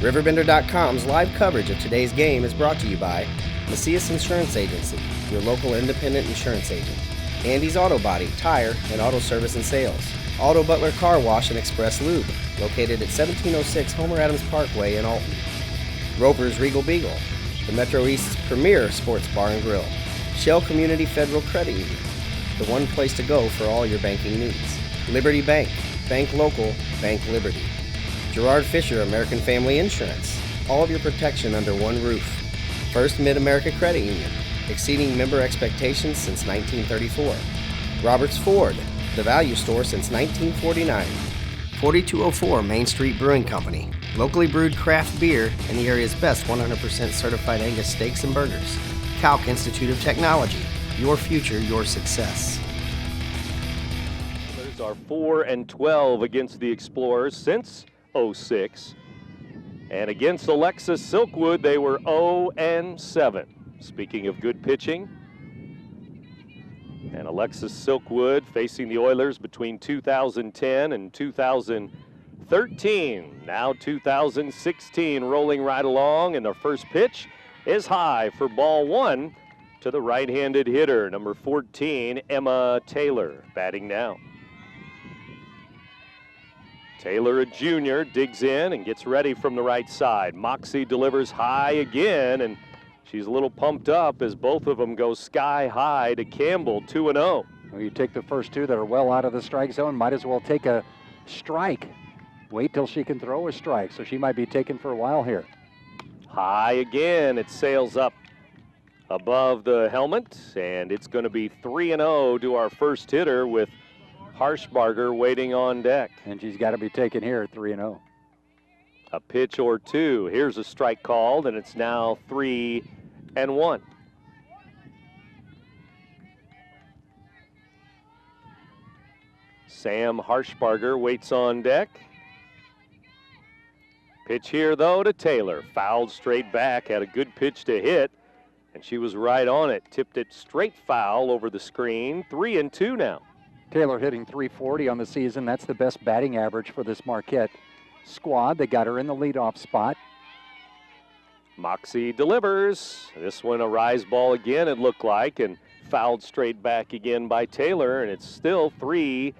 RiverBender.com's live coverage of today's game is brought to you by Macias Insurance Agency, your local independent insurance agent. Andy's Auto Body, Tire, and Auto Service and Sales. Auto Butler Car Wash and Express Lube, located at 1706 Homer Adams Parkway in Alton. Rover's Regal Beagle, the Metro East's premier sports bar and grill. Shell Community Federal Credit Union, the one place to go for all your banking needs. Liberty Bank, bank local, bank Liberty. Gerard Fisher American Family Insurance, all of your protection under one roof. First Mid-America Credit Union, exceeding member expectations since 1934. Roberts Ford, the value store since 1949. 4204 Main Street Brewing Company, locally brewed craft beer and the area's best 100% certified Angus steaks and burgers. Calc Institute of Technology, your future, your success. Oilers are 4-12 against the Explorers since 06. And against Alexis Silkwood, they were 0-7. Speaking of good pitching, and Alexis Silkwood facing the Oilers between 2010 and 2013. Now 2016 rolling right along, and their first pitch is high for ball one to the right-handed hitter, number 14, Emma Taylor, batting now. Taylor, a junior, digs in and gets ready from the right side. Moxie delivers high again, and she's a little pumped up as both of them go sky high to Campbell, 2-0. Well, you take the first two that are well out of the strike zone, might as well take a strike. Wait till she can throw a strike, so she might be taken for a while here. High again, it sails up above the helmet, and it's going to be 3-0 to our first hitter with Harshbarger waiting on deck. And she's got to be taken here at 3-0. A pitch or two. Here's a strike called, and it's now 3-1. Sam Harshbarger waits on deck. Pitch here, though, to Taylor. Fouled straight back, had a good pitch to hit, and she was right on it. Tipped it straight foul over the screen. 3-2 now. Taylor hitting .340 on the season. That's the best batting average for this Marquette squad. They got her in the leadoff spot. Moxie delivers. This one a rise ball again, it looked like, and fouled straight back again by Taylor, and it's still 3-2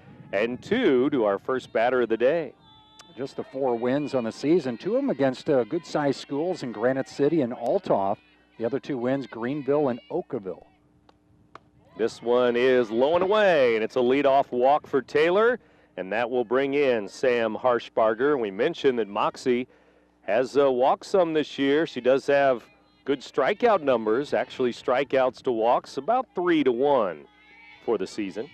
to our first batter of the day. Just the 4 wins on the season, 2 of them against good-sized schools in Granite City and Althoff. The other 2 wins, Greenville and Oakville. This one is low and away, and it's a leadoff walk for Taylor, and that will bring in Sam Harshbarger. We mentioned that Moxie has walked some this year. She does have good strikeout numbers, actually strikeouts to walks, about 3-1 for the season.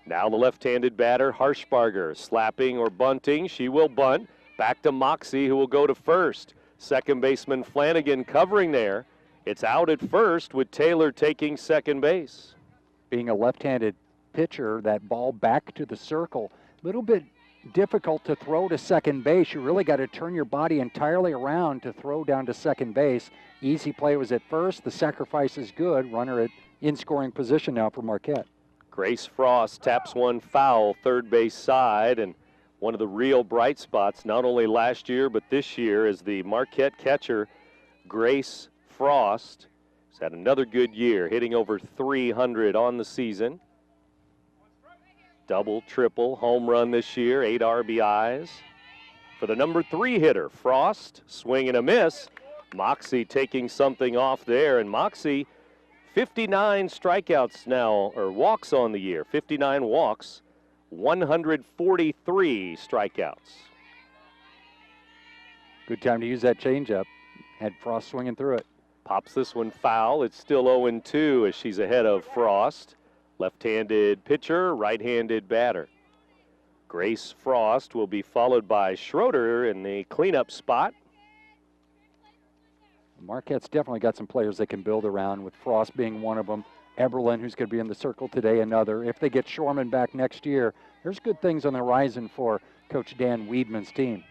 Now the left-handed batter, Harshbarger, slapping or bunting. She will bunt. Back to Moxie, who will go to first. Second baseman Flanagan covering there. It's out at first with Taylor taking second base. Being a left-handed pitcher, that ball back to the circle, a little bit difficult to throw to second base. You really got to turn your body entirely around to throw down to second base. Easy play was at first. The sacrifice is good. Runner in scoring position now for Marquette. Grace Frost taps one foul, third base side, and one of the real bright spots, not only last year but this year, is the Marquette catcher, Grace Frost. Has had another good year, hitting over 300 on the season. Double, triple, home run this year, 8 RBIs. For the number 3 hitter, Frost, swing and a miss. Moxie taking something off there, and Moxie, 59 strikeouts now, or walks on the year, 59 walks, 143 strikeouts. Good time to use that changeup. Had Frost swinging through it. Pops this one foul. It's still 0-2 as she's ahead of Frost. Left-handed pitcher, right-handed batter. Grace Frost will be followed by Schroeder in the cleanup spot. Marquette's definitely got some players they can build around, with Frost being one of them. Eberlin, who's going to be in the circle today, another. If they get Shorman back next year, there's good things on the horizon for Coach Dan Weedman's team.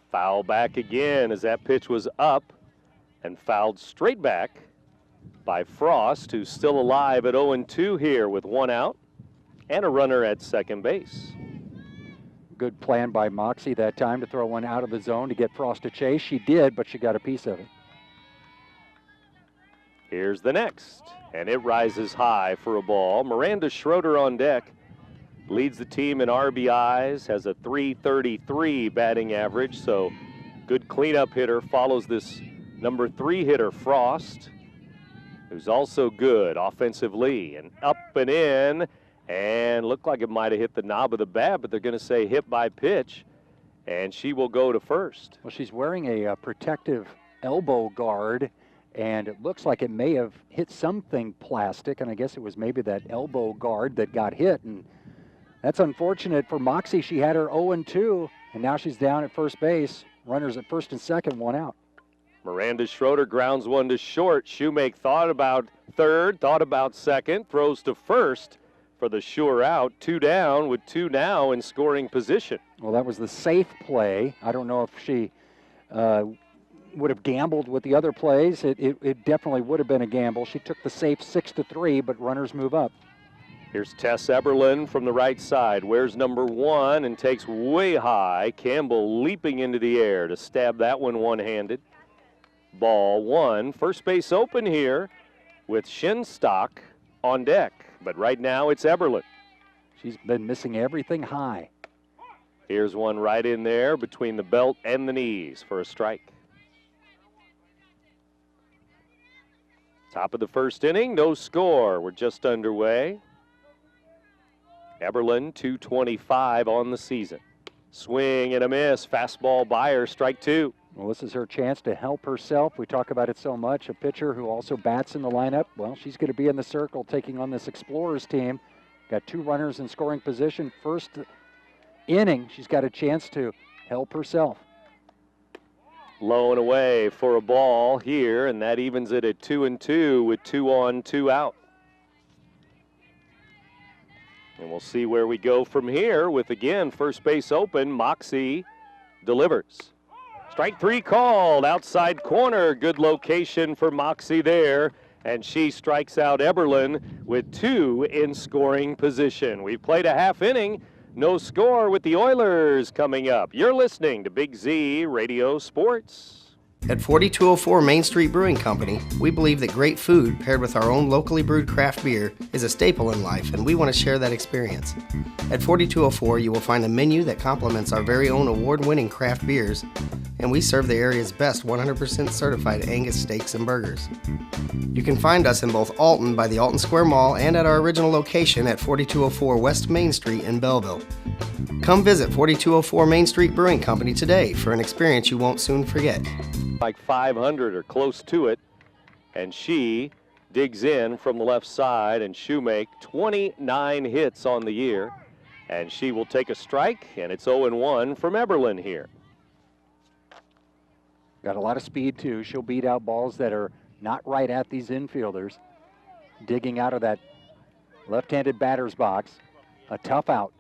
Foul back again as that pitch was up and fouled straight back by Frost, who's still alive at 0-2 here with 1 out and a runner at second base. good plan by Moxie that time to throw one out of the zone to get Frost to chase. She did, but she got a piece of it. Here's the next, and it rises high for a ball. Miranda Schroeder on deck. Leads the team in RBIs, has a .333 batting average, so good cleanup hitter. Follows this number 3 hitter, Frost, who's also good offensively. And up and in, and looked like it might have hit the knob of the bat, but they're going to say hit by pitch, and she will go to first. Well, she's wearing a protective elbow guard, and it looks like it may have hit something plastic, and I guess it was maybe that elbow guard that got hit, and that's unfortunate for Moxie. She had her 0-2, and now she's down at first base. Runners at first and second, 1 out. Miranda Schroeder grounds one to short. Shoemake thought about third, thought about second, throws to first for the sure out. 2 down with 2 now in scoring position. Well, that was the safe play. I don't know if she would have gambled with the other plays. It definitely would have been a gamble. She took the safe 6-3, but runners move up. Here's Tess Eberlin from the right side. Wears number 1 and takes way high. Campbell leaping into the air to stab that one one-handed. Ball 1. First base open here with Shinstock on deck. But right now it's Eberlin. She's been missing everything high. Here's one right in there between the belt and the knees for a strike. Top of the first inning, no score. We're just underway. Eberlin, 225 on the season. Swing and a miss. Fastball by her, strike 2. Well, this is her chance to help herself. We talk about it so much. A pitcher who also bats in the lineup. Well, she's going to be in the circle taking on this Explorers team. Got 2 runners in scoring position. First inning, she's got a chance to help herself. Low and away for a ball here, and that evens it at 2-2 with 2 on, 2 out. And we'll see where we go from here with, again, first base open. Moxie delivers. Strike 3 called, outside corner. Good location for Moxie there. And she strikes out Eberlin with 2 in scoring position. We've played a half inning. No score with the Oilers coming up. You're listening to Big Z Radio Sports. At 4204 Main Street Brewing Company, we believe that great food paired with our own locally brewed craft beer is a staple in life, and we want to share that experience. At 4204, you will find a menu that complements our very own award-winning craft beers, and we serve the area's best 100% certified Angus steaks and burgers. You can find us in both Alton by the Alton Square Mall and at our original location at 4204 West Main Street in Belleville. Come visit 4204 Main Street Brewing Company today for an experience you won't soon forget. Like 500 or close to it, and she digs in from the left side, and Shoemake 29 hits on the year, and she will take a strike, and it's 0-1 from Eberlin here. Got a lot of speed too. She'll beat out balls that are not right at these infielders. Digging out of that left-handed batter's box. A tough out.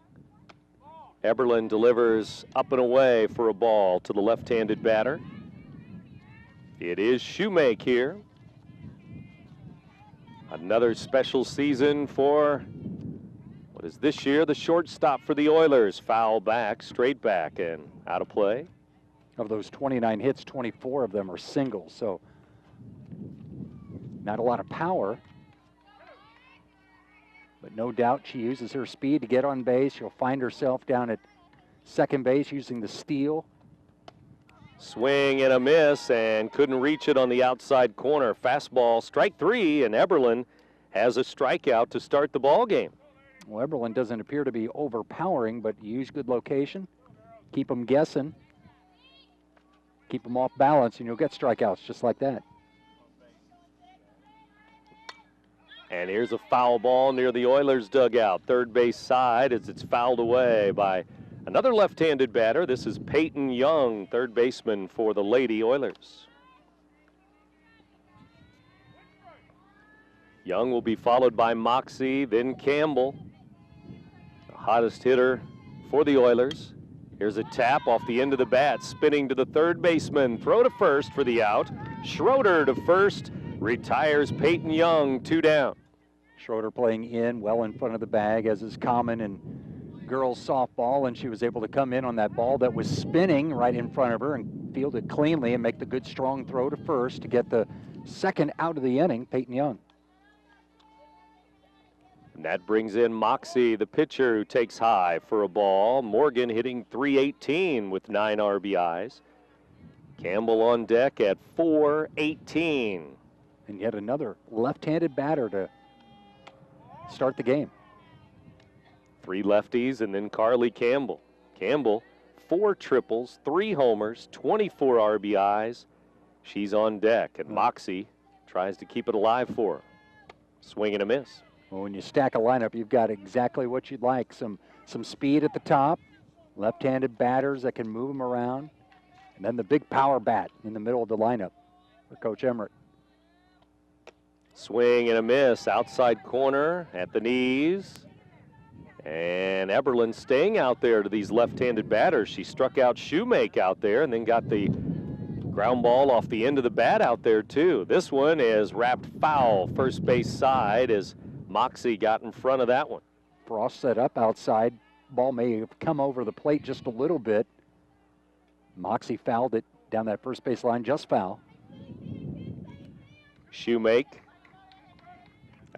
Eberlin delivers up and away for a ball to the left-handed batter. It is Shoemake here. Another special season for, what is this year, the shortstop for the Oilers. Foul back, straight back, and out of play. Of those 29 hits, 24 of them are singles, so not a lot of power. But no doubt she uses her speed to get on base. She'll find herself down at second base using the steal. Swing and a miss, and couldn't reach it on the outside corner. Fastball, strike 3, and Eberlin has a strikeout to start the ball game. Well, Eberlin doesn't appear to be overpowering, but use good location. Keep them guessing. Keep them off balance, and you'll get strikeouts just like that. And here's a foul ball near the Oilers dugout, third base side, as it's fouled away by another left-handed batter. This is Peyton Young, third baseman for the Lady Oilers. Young will be followed by Moxie, then Campbell, the hottest hitter for the Oilers. Here's a tap off the end of the bat, spinning to the third baseman. Throw to first for the out. Schroeder to first, retires Peyton Young, 2 down. Schroeder playing in, well in front of the bag, as is common in girls softball, and she was able to come in on that ball that was spinning right in front of her and field it cleanly and make the good strong throw to first to get the second out of the inning, Peyton Young. And that brings in Moxie, the pitcher, who takes high for a ball. Morgan hitting .318 with 9 RBIs. Campbell on deck at .418. And yet another left-handed batter to start the game. 3 lefties and then Carly Campbell. Campbell, 4 triples, 3 homers, 24 RBIs. She's on deck, and Moxie tries to keep it alive for her. Swing and a miss. Well, when you stack a lineup, you've got exactly what you'd like. Some speed at the top, left-handed batters that can move them around, and then the big power bat in the middle of the lineup for Coach Emmerich. Swing and a miss, outside corner at the knees. And Eberlin staying out there to these left-handed batters. She struck out Shoemake out there and then got the ground ball off the end of the bat out there too. This one is wrapped foul, first base side, as Moxie got in front of that one. Frost set up outside. Ball may have come over the plate just a little bit. Moxie fouled it down that first base line, just foul. Shoemake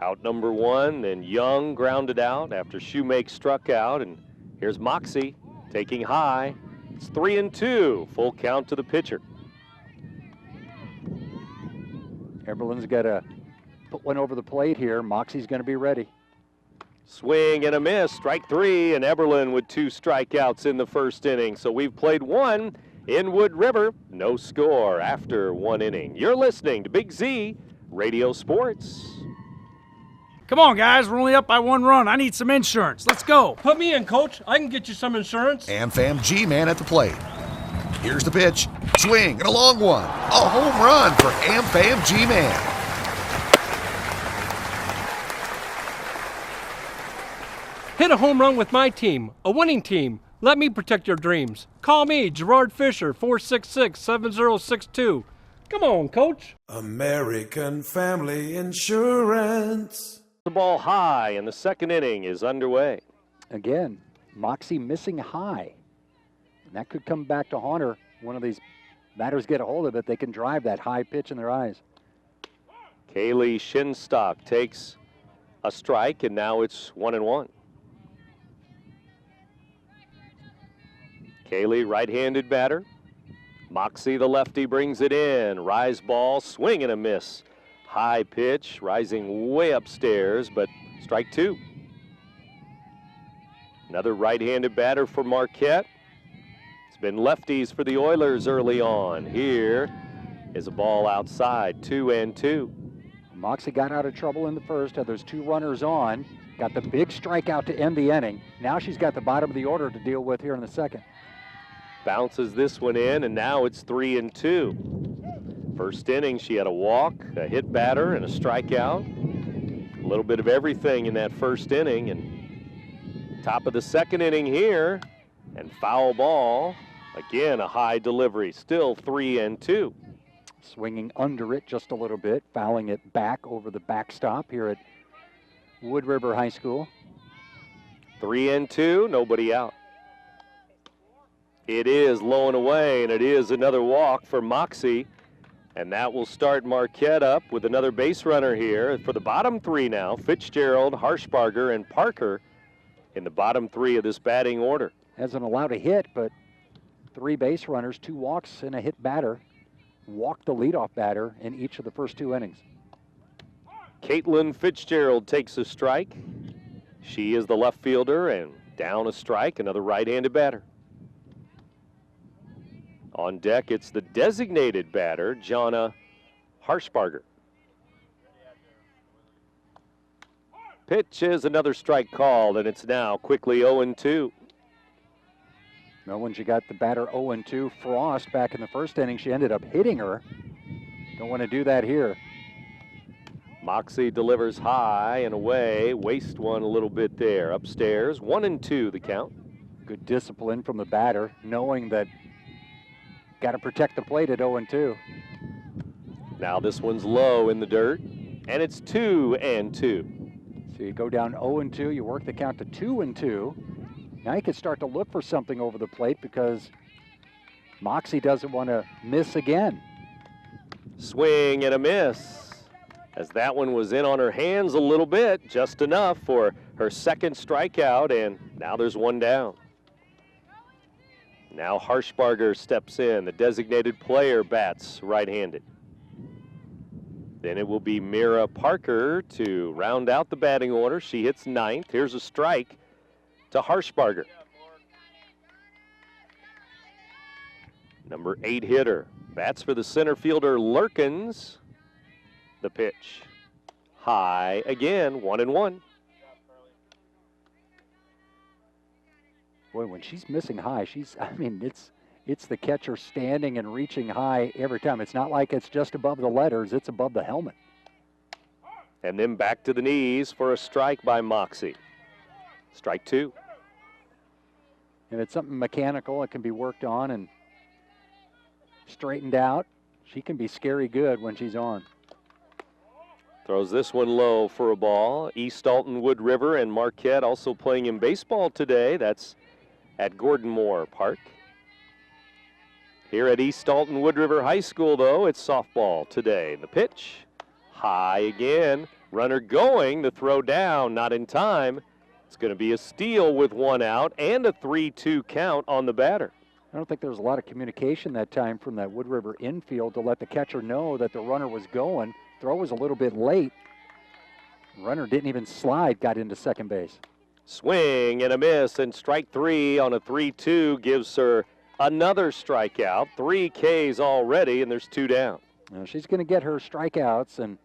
out number 1, then Young grounded out after Shoemake struck out, and here's Moxie taking high. It's 3-2, full count to the pitcher. Eberlin's got to put one over the plate here. Moxie's going to be ready. Swing and a miss, strike 3, and Eberlin with 2 strikeouts in the first inning. So we've played 1 in Wood River, no score after 1 inning. You're listening to Big Z Radio Sports. Come on, guys, we're only up by 1 run. I need some insurance. Let's go. Put me in, Coach. I can get you some insurance. AmFam G-Man at the plate. Here's the pitch. Swing and a long one. A home run for AmFam G-Man. Hit a home run with my team, a winning team. Let me protect your dreams. Call me, Gerard Fisher, 466-7062. Come on, Coach. American Family Insurance. The ball high, and the second inning is underway. Again, Moxie missing high. And that could come back to haunt her. One of these batters get a hold of it, they can drive that high pitch in their eyes. Kaylee Shinstock takes a strike, and now it's 1-1. Kaylee, right-handed batter. Moxie, the lefty, brings it in. Rise ball, swing and a miss. High pitch, rising way upstairs, but strike 2. Another right-handed batter for Marquette. It's been lefties for the Oilers early on. Here is a ball outside, 2-2. Moxie got out of trouble in the first, had those 2 runners on, got the big strikeout to end the inning. Now she's got the bottom of the order to deal with here in the second. Bounces this one in, and now it's 3-2. First inning, she had a walk, a hit batter, and a strikeout. A little bit of everything in that first inning, and top of the second inning here, and foul ball. Again, a high delivery, still 3-2. Swinging under it just a little bit, fouling it back over the backstop here at Wood River High School. 3-2, nobody out. It is low and away, and it is another walk for Moxie. And that will start Marquette up with another base runner here. For the bottom 3 now, Fitzgerald, Harshbarger, and Parker in the bottom 3 of this batting order. Hasn't allowed a hit, but 3 base runners, 2 walks, and a hit batter. Walked the leadoff batter in each of the first 2 innings. Caitlin Fitzgerald takes a strike. She is the left fielder, and down a strike, another right-handed batter. On deck, it's the designated batter, Jonna Harshbarger. Pitch is another strike called, and it's now quickly 0-2. Now when she got the batter 0-2, Frost back in the first inning, she ended up hitting her. Don't want to do that here. Moxie delivers high and away, waste one a little bit there. Upstairs, 1-2 the count. Good discipline from the batter, knowing that got to protect the plate at 0-2. Now this one's low in the dirt, and it's 2-2. So you go down 0-2, you work the count to 2-2. Now he could start to look for something over the plate because Moxie doesn't want to miss again. Swing and a miss, as that one was in on her hands a little bit, just enough for her second strikeout, and now there's one down. Now Harshbarger steps in. The designated player bats right-handed. Then it will be Mira Parker to round out the batting order. She hits ninth. Here's a strike to Harshbarger. Number 8 hitter. Bats for the center fielder Lurkins. The pitch. High again, 1-1. Boy, when she's missing high, it's the catcher standing and reaching high every time. It's not like it's just above the letters, it's above the helmet. And then back to the knees for a strike by Moxie. Strike 2. And it's something mechanical. It can be worked on and straightened out. She can be scary good when she's on. Throws this one low for a ball. East Alton-Wood River and Marquette also playing in baseball today. That's at Gordon Moore Park. Here at East Alton-Wood River High School, though, it's softball today. The pitch, high again. Runner going, the throw down, not in time. It's going to be a steal with one out and a 3-2 count on the batter. I don't think there was a lot of communication that time from that Wood River infield to let the catcher know that the runner was going. Throw was a little bit late. Runner didn't even slide, got into second base. Swing and a miss, and strike 3 on a 3-2 gives her another strikeout. 3 Ks already, and there's 2 down. Now she's going to get her strikeouts, and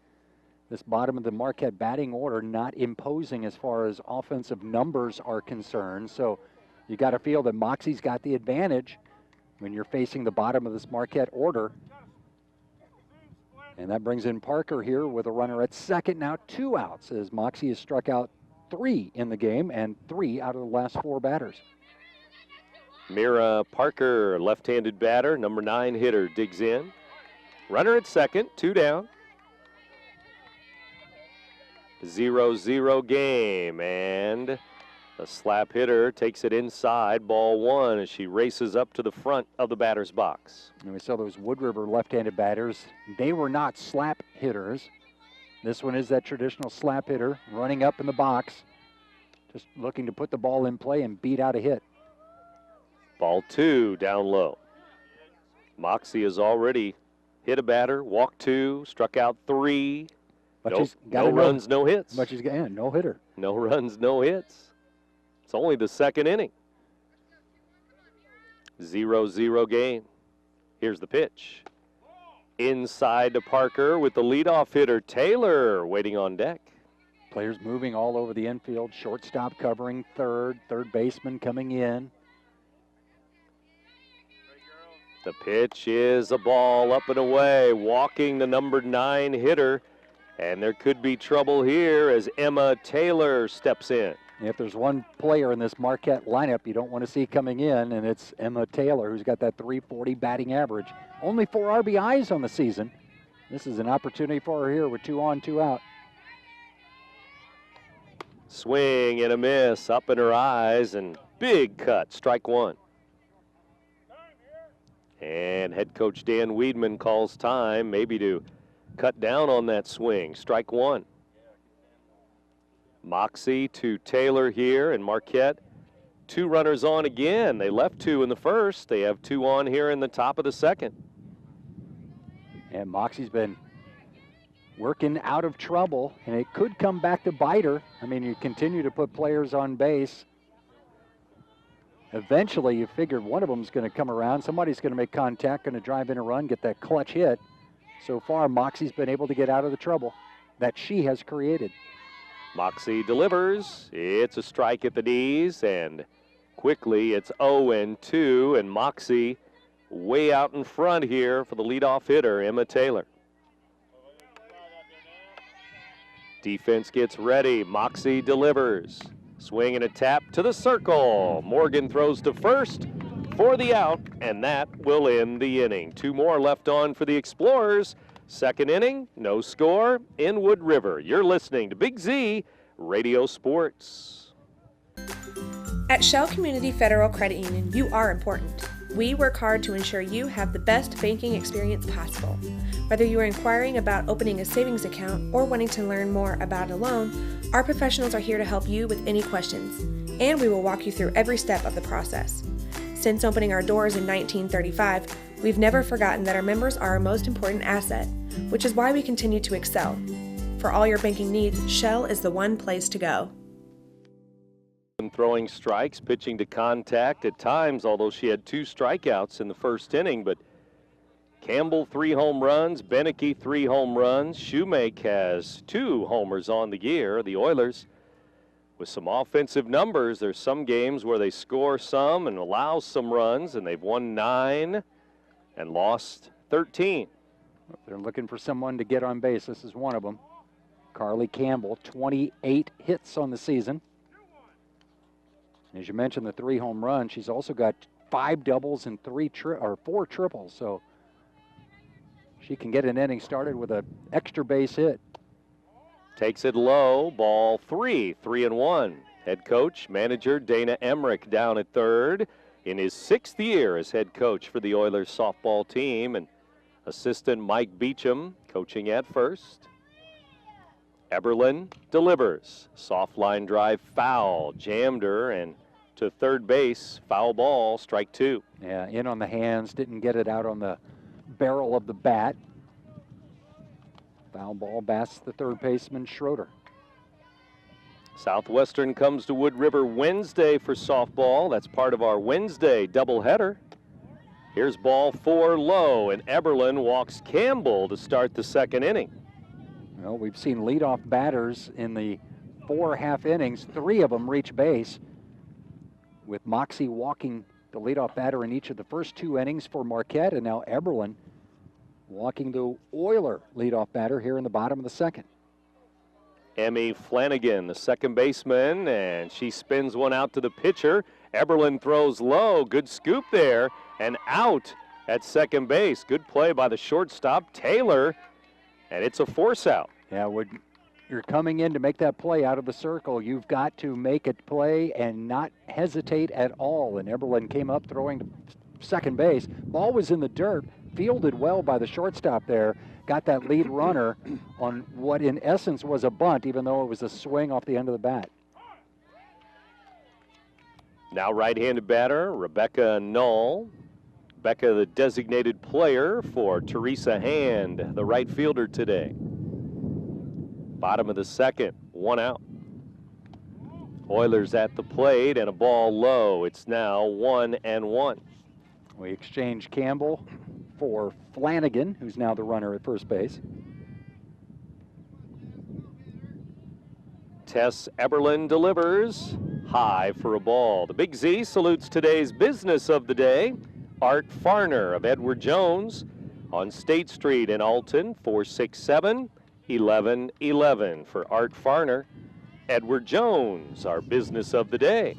this bottom of the Marquette batting order not imposing as far as offensive numbers are concerned. So you got to feel that Moxie's got the advantage when you're facing the bottom of this Marquette order. And that brings in Parker here with a runner at second. Now 2 outs as Moxie has struck out 3 in the game and 3 out of the last 4 batters. Mira Parker, left-handed batter, number 9 hitter, digs in. Runner at second, 2 down. 0-0 game, and the slap hitter takes it inside, ball 1, as she races up to the front of the batter's box. And we saw those Wood River left-handed batters. They were not slap hitters. This one is that traditional slap hitter running up in the box, just looking to put the ball in play and beat out a hit. Ball 2 down low. Moxie has already hit a batter, walked 2, struck out 3. But no runs, no hits. But she's got no hitter. No runs, no hits. It's only the second inning. 0-0 game. Here's the pitch. Inside to Parker with the leadoff hitter, Taylor, waiting on deck. Players moving all over the infield. Shortstop covering third baseman coming in. The pitch is a ball up and away, walking the number 9 hitter. And there could be trouble here as Emma Taylor steps in. If there's one player in this Marquette lineup you don't want to see coming in, and it's Emma Taylor, who's got that .340 batting average. Only 4 RBIs on the season. This is an opportunity for her here with 2 on, 2 out. Swing and a miss, up in her eyes, and big cut, strike 1. And head coach Dan Weedman calls time, maybe to cut down on that swing. Strike 1. Moxie to Taylor here, and Marquette 2 runners on again. They left 2 in the first. They have 2 on here in the top of the second. And Moxie's been working out of trouble, and it could come back to bite her. I mean, you continue to put players on base. Eventually, you figured one of them's going to come around. Somebody's going to make contact, going to drive in a run, get that clutch hit. So far, Moxie's been able to get out of the trouble that she has created. Moxie delivers. It's a strike at the knees, and quickly it's 0-2, and Moxie way out in front here for the leadoff hitter, Emma Taylor. Defense gets ready. Moxie delivers. Swing and a tap to the circle. Morgan throws to first for the out, and that will end the inning. 2 more left on for the Explorers. Second inning, no score in Wood River. You're listening to Big Z Radio Sports. At Shell Community Federal Credit Union, you are important. We work hard to ensure you have the best banking experience possible. Whether you are inquiring about opening a savings account or wanting to learn more about a loan, our professionals are here to help you with any questions, and we will walk you through every step of the process. Since opening our doors in 1935, we've never forgotten that our members are our most important asset, which is why we continue to excel. For all your banking needs, Shell is the one place to go. Throwing strikes, pitching to contact at times, although she had 2 strikeouts in the first inning. But Campbell 3 home runs, Beneke 3 home runs, Shoemake has 2 homers on the year. The Oilers with some offensive numbers. There's some games where they score some and allow some runs, and they've won 9 and lost 13. They're looking for someone to get on base. This is one of them. Carly Campbell, 28 hits on the season. As you mentioned, the 3 home runs, she's also got 5 doubles and 4 triples, so she can get an inning started with an extra base hit. Takes it low, ball 3, 3-1. Head coach, manager Dana Emmerich down at third in his 6th year as head coach for the Oilers softball team, and assistant Mike Beecham coaching at first. Eberlin delivers. Soft line drive foul. Jammed her and to third base. Foul ball, strike 2. Yeah, in on the hands. Didn't get it out on the barrel of the bat. Foul ball, bats the third baseman, Schroeder. Southwestern comes to Wood River Wednesday for softball. That's part of our Wednesday doubleheader. Here's ball 4 low, and Eberlin walks Campbell to start the 2nd inning. Well, we've seen leadoff batters in the 4 half innings. 3 of them reach base, with Moxie walking the leadoff batter in each of the first 2 innings for Marquette, and now Eberlin walking the Oiler leadoff batter here in the bottom of the 2nd. Emmy Flanagan, the second baseman, and she spins one out to the pitcher. Eberlin throws low. Good scoop there, and out at second base. Good play by the shortstop, Taylor. And it's a force out. Yeah, when you're coming in to make that play out of the circle, you've got to make a play and not hesitate at all. And Eberlin came up throwing to second base. Ball was in the dirt, fielded well by the shortstop there. Got that lead runner on what in essence was a bunt, even though it was a swing off the end of the bat. Now right-handed batter, Rebecca Knoll. Becca, the designated player for Teresa Hand, the right fielder today. Bottom of the 2nd, 1 out. Oilers at the plate and a ball low. It's now 1-1. We exchange Campbell for Flanagan, who's now the runner at first base. Tess Eberlin delivers high for a ball. The Big Z salutes today's business of the day. Art Farner of Edward Jones on State Street in Alton, 467-1111 for Art Farner. Edward Jones, our business of the day.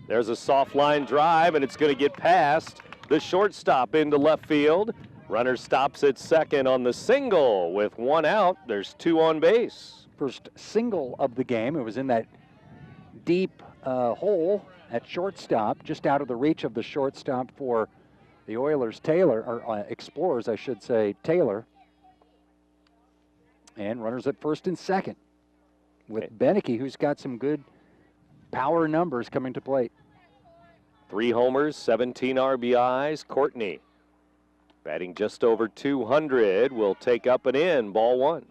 There's a soft line drive, and it's going to get past the shortstop into left field. Runner stops at second on the single with 1 out. There's 2 on base. First single of the game. It was in that deep hole at shortstop, just out of the reach of the shortstop for the Oilers, Taylor, or Explorers, I should say, Taylor. And runners at first and second with Beneke, who's got some good power numbers coming to plate. 3 homers, 17 RBIs. Courtney, batting just over 200, will take up and in, ball 1.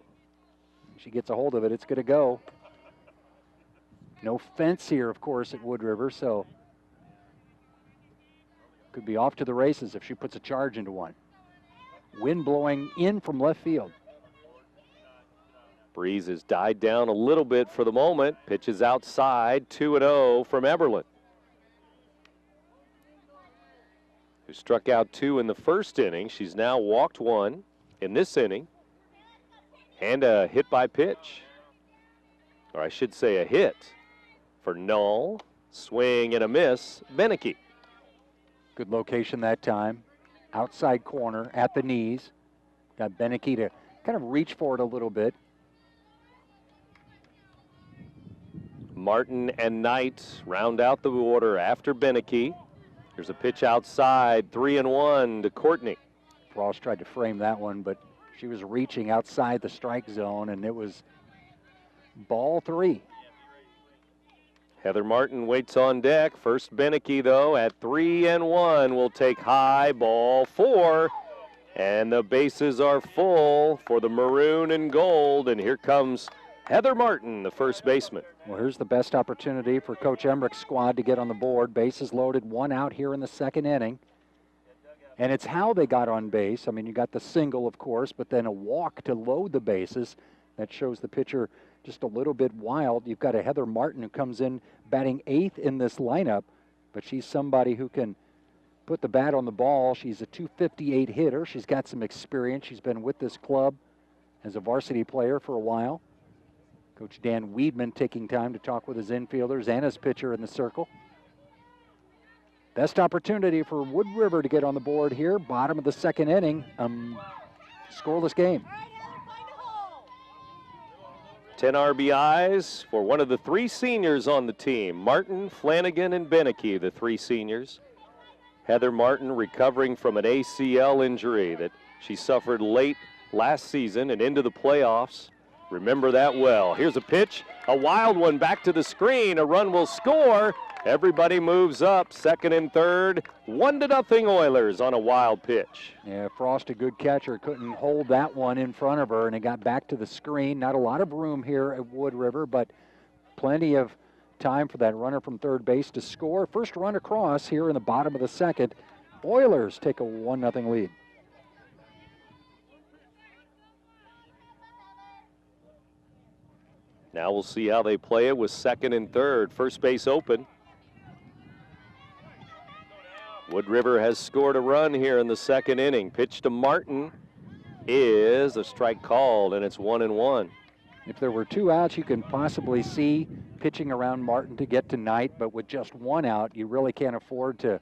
She gets a hold of it, it's going to go. No fence here, of course, at Wood River, so could be off to the races if she puts a charge into one. Wind blowing in from left field. Breeze has died down a little bit for the moment. Pitches outside, 2-0 from Eberlin, who struck out 2 in the first inning. She's now walked 1 in this inning. And a hit by pitch, or I should say a hit for Knoll. Swing and a miss, Beneke. Good location that time. Outside corner at the knees. Got Beneke to kind of reach for it a little bit. Martin and Knight round out the order after Beneke. There's a pitch outside, 3-1 to Courtney. Frost tried to frame that one, but she was reaching outside the strike zone, and it was ball 3. Heather Martin waits on deck. First Beneke, though, at 3-1 will take high, ball 4. And the bases are full for the maroon and gold, and here comes Heather Martin, the first baseman. Well, here's the best opportunity for Coach Emmerich's squad to get on the board. Bases loaded, 1 out here in the second inning. And it's how they got on base. I mean, you got the single, of course, but then a walk to load the bases. That shows the pitcher just a little bit wild. You've got a Heather Martin who comes in batting 8th in this lineup, but she's somebody who can put the bat on the ball. She's a .258 hitter. She's got some experience. She's been with this club as a varsity player for a while. Coach Dan Weedman taking time to talk with his infielders and his pitcher in the circle. Best opportunity for Wood River to get on the board here. Bottom of the second inning. Scoreless game. 10 RBIs for one of the 3 seniors on the team. Martin, Flanagan, and Beneke, the 3 seniors. Heather Martin recovering from an ACL injury that she suffered late last season and into the playoffs. Remember that well. Here's a pitch, a wild one back to the screen. A run will score. Everybody moves up, second and third. 1-0 Oilers on a wild pitch. Yeah, Frost, a good catcher, couldn't hold that one in front of her, and it got back to the screen. Not a lot of room here at Wood River, but plenty of time for that runner from third base to score. First run across here in the bottom of the second. Oilers take a 1-0 lead. Now we'll see how they play it with second and third. First base open. Wood River has scored a run here in the second inning. Pitch to Martin is a strike called, and it's 1-1. If there were 2 outs, you can possibly see pitching around Martin to get to Knight, but with just 1 out, you really can't afford to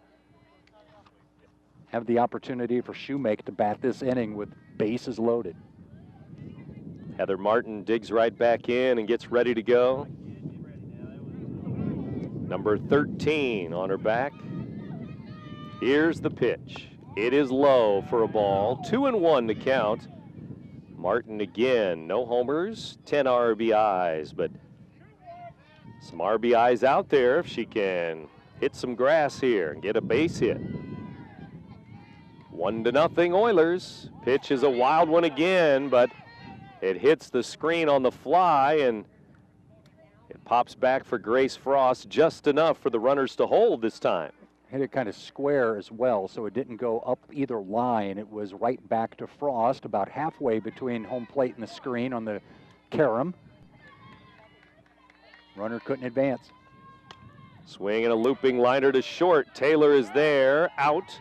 have the opportunity for Shoemake to bat this inning with bases loaded. Heather Martin digs right back in and gets ready to go. Number 13 on her back. Here's the pitch. It is low for a ball. 2-1 to count. Martin again, no homers, 10 RBIs, but some RBIs out there if she can hit some grass here and get a base hit. 1-0 Oilers. Pitch is a wild one again, but it hits the screen on the fly, and it pops back for Grace Frost just enough for the runners to hold this time. Hit it kind of square as well, so it didn't go up either line. It was right back to Frost, about halfway between home plate and the screen on the carom. Runner couldn't advance. Swing and a looping liner to short. Taylor is there, out,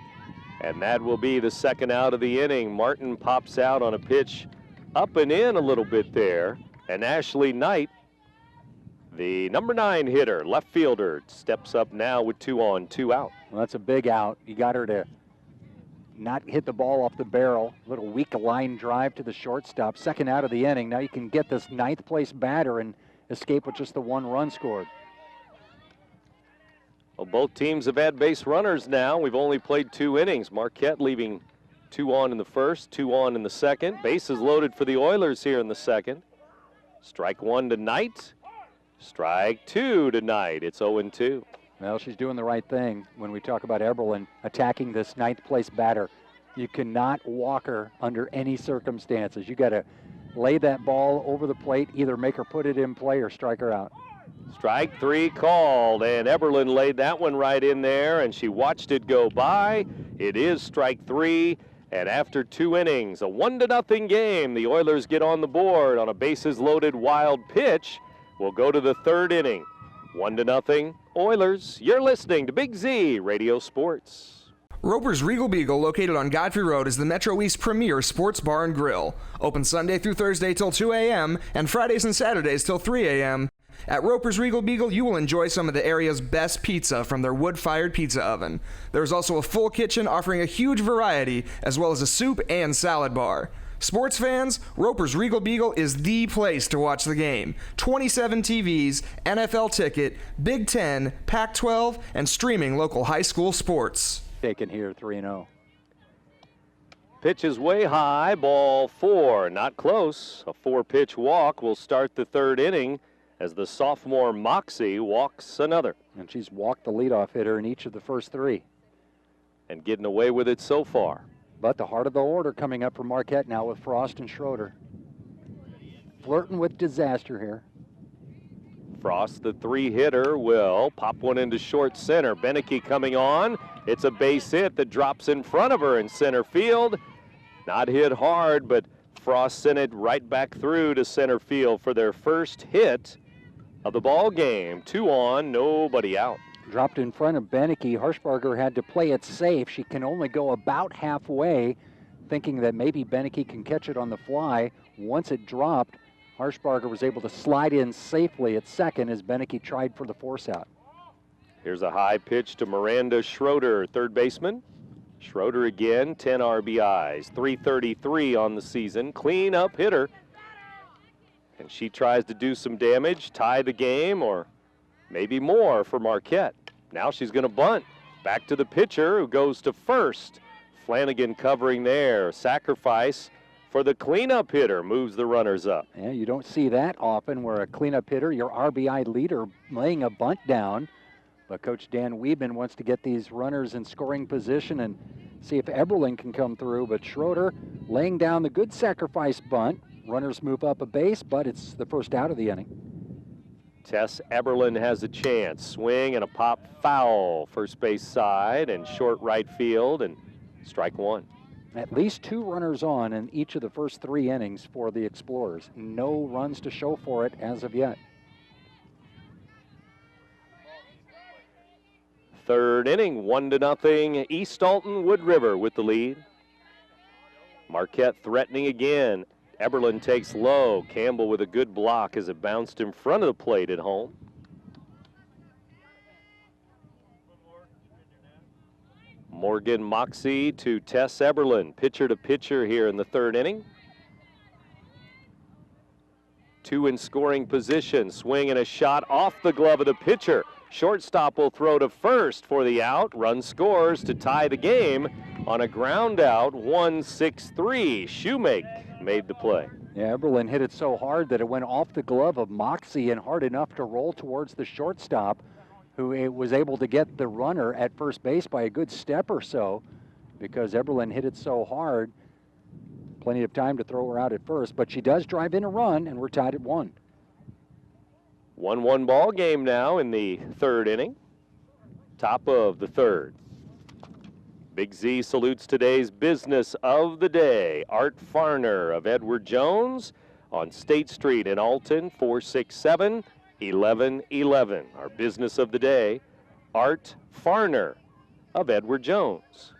and that will be the second out of the inning. Martin pops out on a pitch up and in a little bit there, and Ashley Knight, the number 9 hitter, left fielder, steps up now with 2 on, 2 out. Well, that's a big out. You got her to not hit the ball off the barrel. Little weak line drive to the shortstop. Second out of the inning. Now you can get this 9th place batter and escape with just the 1 run scored. Well, both teams have had base runners now. We've only played 2 innings. Marquette leaving 2 on in the first, 2 on in the second. Bases loaded for the Oilers here in the second. Strike 1 to Knight. Strike 2 to Knight. It's 0-2. Well, she's doing the right thing when we talk about Eberlin attacking this 9th place batter. You cannot walk her under any circumstances. You got to lay that ball over the plate, either make her put it in play or strike her out. Strike 3 called, and Eberlin laid that one right in there, and she watched it go by. It is strike 3, and after 2 innings, a 1-0 game, the Oilers get on the board on a bases-loaded wild pitch. We'll go to the 3rd inning. 1-0 Oilers. You're listening to Big Z Radio Sports. Roper's Regal Beagle, located on Godfrey Road, is the Metro East premier sports bar and grill. Open Sunday through Thursday till 2 a.m. and Fridays and Saturdays till 3 a.m. At Roper's Regal Beagle, you will enjoy some of the area's best pizza from their wood-fired pizza oven. There is also a full kitchen offering a huge variety, as well as a soup and salad bar. Sports fans, Roper's Regal Beagle is the place to watch the game. 27 TVs, NFL ticket, Big Ten, Pac-12, and streaming local high school sports. Taken here, 3-0. Pitch is way high, ball 4, not close. A 4-pitch walk will start the third inning as the sophomore Moxie walks another. And she's walked the leadoff hitter in each of the first 3. And getting away with it so far. But the heart of the order coming up for Marquette now with Frost and Schroeder. Flirting with disaster here. Frost, the 3-hitter, will pop one into short center. Beneke coming on. It's a base hit that drops in front of her in center field. Not hit hard, but Frost sent it right back through to center field for their first hit of the ball game. 2 on, nobody out. Dropped in front of Beneke. Harshbarger had to play it safe. She can only go about halfway, thinking that maybe Beneke can catch it on the fly. Once it dropped, Harshbarger was able to slide in safely at second as Beneke tried for the force out. Here's a high pitch to Miranda Schroeder, third baseman. Schroeder again, 10 RBIs, 333 on the season, clean up hitter. And she tries to do some damage, tie the game, or maybe more for Marquette. Now she's going to bunt. Back to the pitcher who goes to first. Flanagan covering there. Sacrifice for the cleanup hitter, moves the runners up. Yeah, you don't see that often where a cleanup hitter, your RBI leader, laying a bunt down. But Coach Dan Wieben wants to get these runners in scoring position and see if Eberlin can come through. But Schroeder laying down the good sacrifice bunt. Runners move up a base, but it's the first out of the inning. Tess Eberlin has a chance. Swing and a pop foul. First base side and short right field, and strike 1. At least 2 runners on in each of the first 3 innings for the Explorers. No runs to show for it as of yet. Third inning, 1-0. East Alton-Wood River with the lead. Marquette threatening again. Eberlin takes low. Campbell with a good block as it bounced in front of the plate at home. Morgan Moxie to Tess Eberlin. Pitcher to pitcher here in the third inning. 2 in scoring position. Swing and a shot off the glove of the pitcher. Shortstop will throw to first for the out. Run scores to tie the game on a ground out. 1-6-3. Shoemake made the play. Yeah, Eberlin hit it so hard that it went off the glove of Moxie and hard enough to roll towards the shortstop, who was able to get the runner at first base by a good step or so because Eberlin hit it so hard. Plenty of time to throw her out at first, but she does drive in a run, and we're tied at 1. 1-1 ball game now in the third inning. Top of the third. Big Z salutes today's business of the day. Art Farner of Edward Jones on State Street in Alton, 467-1111. Our business of the day, Art Farner of Edward Jones.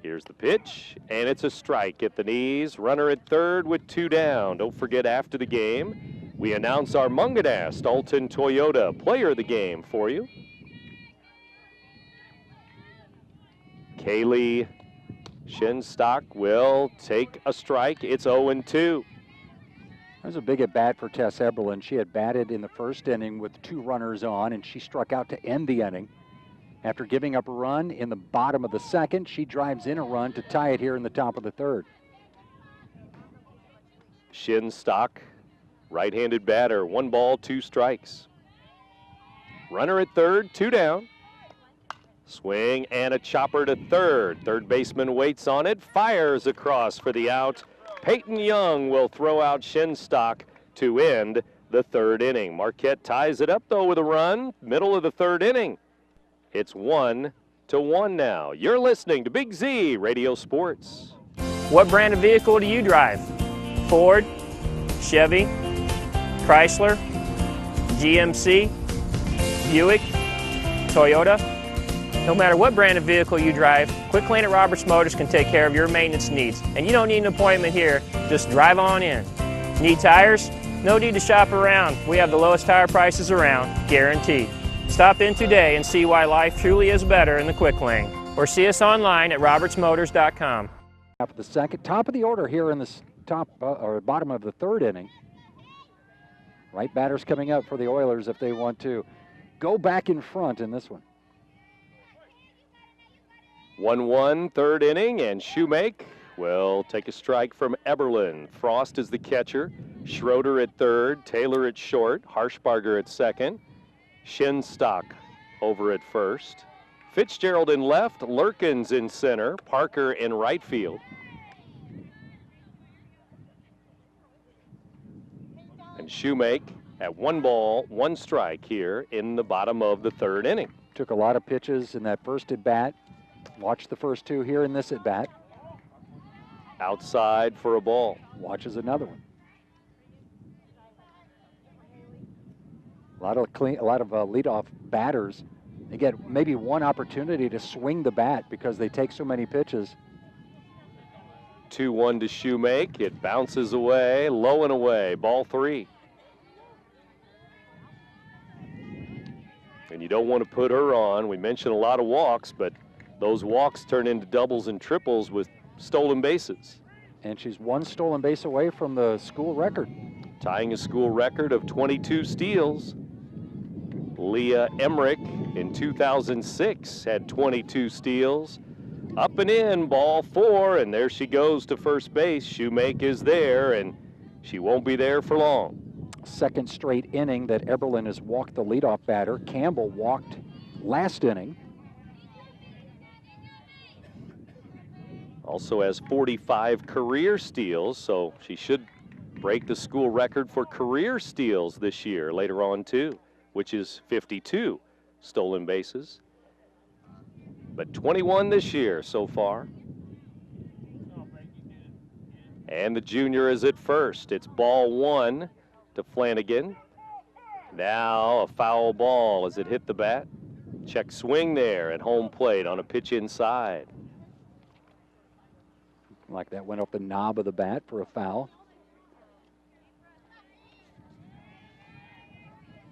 Here's the pitch, and it's a strike at the knees. Runner at third with 2 down. Don't forget, after the game, we announce our Munganast Alton Toyota Player of the Game for you. Kaylee Shinstock will take a strike. It's 0-2. That was a big at bat for Tess Eberlin. She had batted in the first inning with 2 runners on, and she struck out to end the inning. After giving up a run in the bottom of the second, she drives in a run to tie it here in the top of the third. Shinstock, right-handed batter, 1 ball, 2 strikes. Runner at third, 2 down. Swing and a chopper to third. Third baseman waits on it, fires across for the out. Peyton Young will throw out Shinstock to end the third inning. Marquette ties it up, though, with a run, middle of the third inning. It's 1-1 now. You're listening to Big Z Radio Sports. What brand of vehicle do you drive? Ford, Chevy, Chrysler, GMC, Buick, Toyota? No matter what brand of vehicle you drive, Quick Lane at Roberts Motors can take care of your maintenance needs. And you don't need an appointment here, just drive on in. Need tires? No need to shop around. We have the lowest tire prices around, guaranteed. Stop in today and see why life truly is better in the Quick Lane. Or see us online at RiverBender.com. Half of the second, top of the order here in the top or bottom of the third inning. Right batters coming up for the Oilers if they want to go back in front in this one. 1-1 third inning, and Shoemake will take a strike from Eberlin. Frost is the catcher, Schroeder at third, Taylor at short, Harshbarger at second, Shinstock over at first, Fitzgerald in left, Lurkins in center, Parker in right field. And Shoemake at 1 ball, 1 strike here in the bottom of the third inning. Took a lot of pitches in that first at bat. Watch the first 2 here in this at bat. Outside for a ball. Watches another one. A lot of leadoff batters. They get maybe one opportunity to swing the bat because they take so many pitches. 2-1 to Shoemake. It bounces away, low and away. Ball 3. And you don't want to put her on. We mentioned a lot of walks, but those walks turn into doubles and triples with stolen bases. And she's 1 stolen base away from the school record. Tying a school record of 22 steals. Leah Emmerich in 2006 had 22 steals. Up and in, ball 4, and there she goes to first base. Shoemake is there, and she won't be there for long. Second straight inning that Eberlin has walked the leadoff batter. Campbell walked last inning. Also has 45 career steals, so she should break the school record for career steals this year later on too, which is 52 stolen bases. But 21 this year so far. And the junior is at first. It's ball 1 to Flanagan. Now a foul ball as it hit the bat. Check swing there at home plate on a pitch inside. Like that went off the knob of the bat for a foul.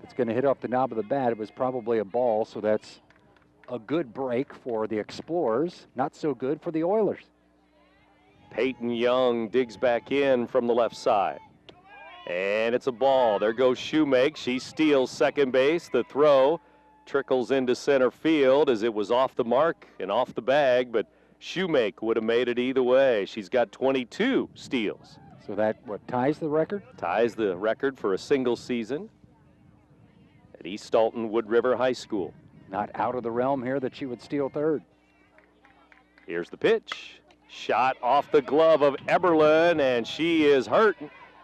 It's going to hit off the knob of the bat. It was probably a ball, so that's a good break for the Explorers. Not so good for the Oilers. Peyton Young digs back in from the left side. And it's a ball. There goes Shoemake. She steals second base. The throw trickles into center field as it was off the mark and off the bag, but Shoemake would have made it either way. She's got 22 steals. So that, ties the record? Ties the record for a single season at East Alton-Wood River High School. Not out of the realm here that she would steal third. Here's the pitch. Shot off the glove of Eberlin, and she is hurt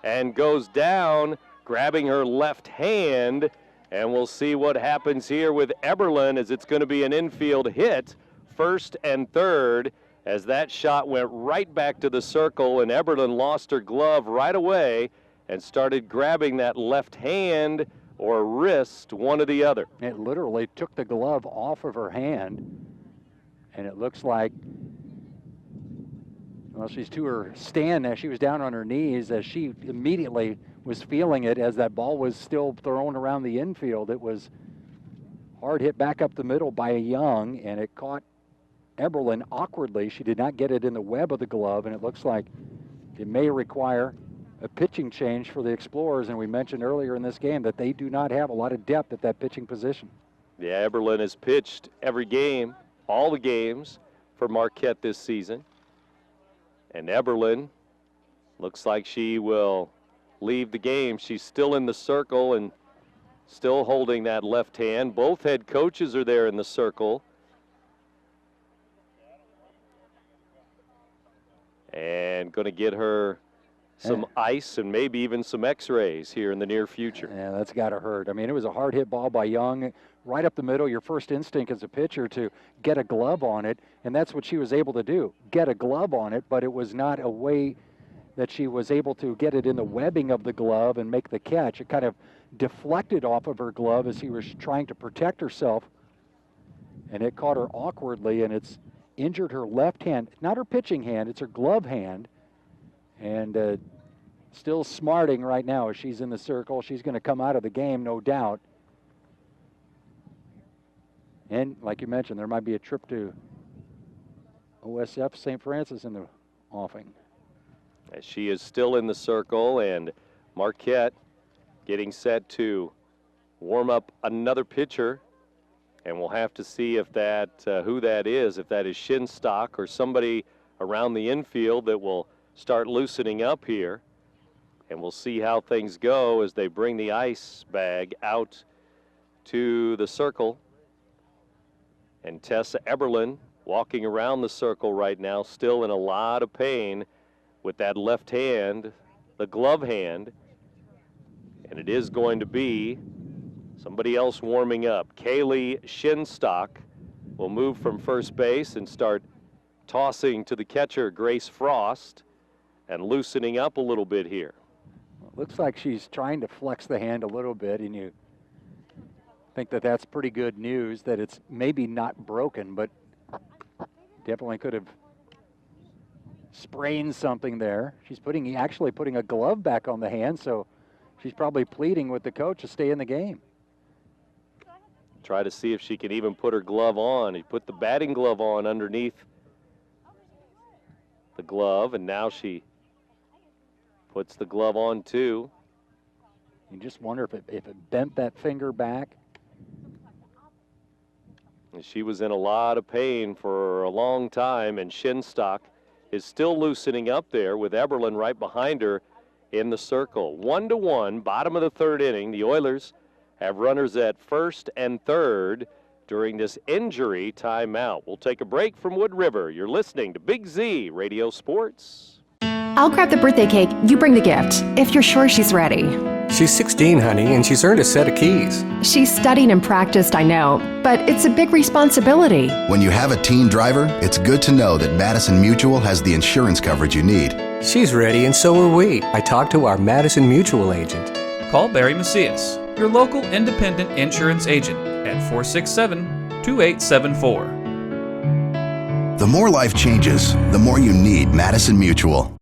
and goes down, grabbing her left hand. And we'll see what happens here with Eberlin, as it's going to be an infield hit, first and third, as that shot went right back to the circle, and Eberlin lost her glove right away and started grabbing that left hand or wrist, one or the other. It literally took the glove off of her hand, and it looks like, well, she's to her stand as she was down on her knees, as she immediately was feeling it as that ball was still thrown around the infield. It was hard hit back up the middle by Young, and it caught Eberlin awkwardly. She did not get it in the web of the glove, and it looks like it may require a pitching change for the Explorers. And we mentioned earlier in this game that they do not have a lot of depth at that pitching position. Yeah, Eberlin has pitched every game, all the games for Marquette this season. And Eberlin looks like she will leave the game. She's still in the circle and still holding that left hand. Both head coaches are there in the circle. And going to get her some ice and maybe even some x-rays here in the near future. Yeah, that's got to hurt. I mean, it was a hard hit ball by Young, right up the middle. Your first instinct as a pitcher to get a glove on it, and that's what she was able to do, get a glove on it, but it was not a way that she was able to get it in the webbing of the glove and make the catch. It kind of deflected off of her glove as she was trying to protect herself, and it caught her awkwardly, and it's injured her left hand, not her pitching hand, it's her glove hand, and still smarting right now as she's in the circle. She's going to come out of the game, no doubt. And like you mentioned, there might be a trip to OSF St. Francis in the offing. As she is still in the circle, and Marquette getting set to warm up another pitcher. And we'll have to see if that, who that is, if that is Shinstock or somebody around the infield that will start loosening up here. And we'll see how things go as they bring the ice bag out to the circle. And Tessa Eberlin walking around the circle right now, still in a lot of pain with that left hand, the glove hand. And it is going to be somebody else warming up. Kaylee Shinstock will move from first base and start tossing to the catcher, Grace Frost, and loosening up a little bit here. Well, looks like she's trying to flex the hand a little bit, and you think that that's pretty good news, that it's maybe not broken, but definitely could have sprained something there. She's actually putting a glove back on the hand, so she's probably pleading with the coach to stay in the game. Try to see if she can even put her glove on. He put the batting glove on underneath the glove, and now she puts the glove on too. You just wonder if it bent that finger back. And she was in a lot of pain for a long time, and Shinstock is still loosening up there with Eberlin right behind her in the circle. 1-1, bottom of the third inning. The Oilers have runners at first and third during this injury timeout. We'll take a break from Wood River. You're listening to Big Z Radio Sports. I'll grab the birthday cake. You bring the gift, if you're sure she's ready. She's 16, honey, and she's earned a set of keys. She's studied and practiced, I know, but it's a big responsibility. When you have a teen driver, it's good to know that Madison Mutual has the insurance coverage you need. She's ready, and so are we. I talked to our Madison Mutual agent. Call Barry Macias, your local independent insurance agent, at 467-2874. The more life changes, the more you need Madison Mutual.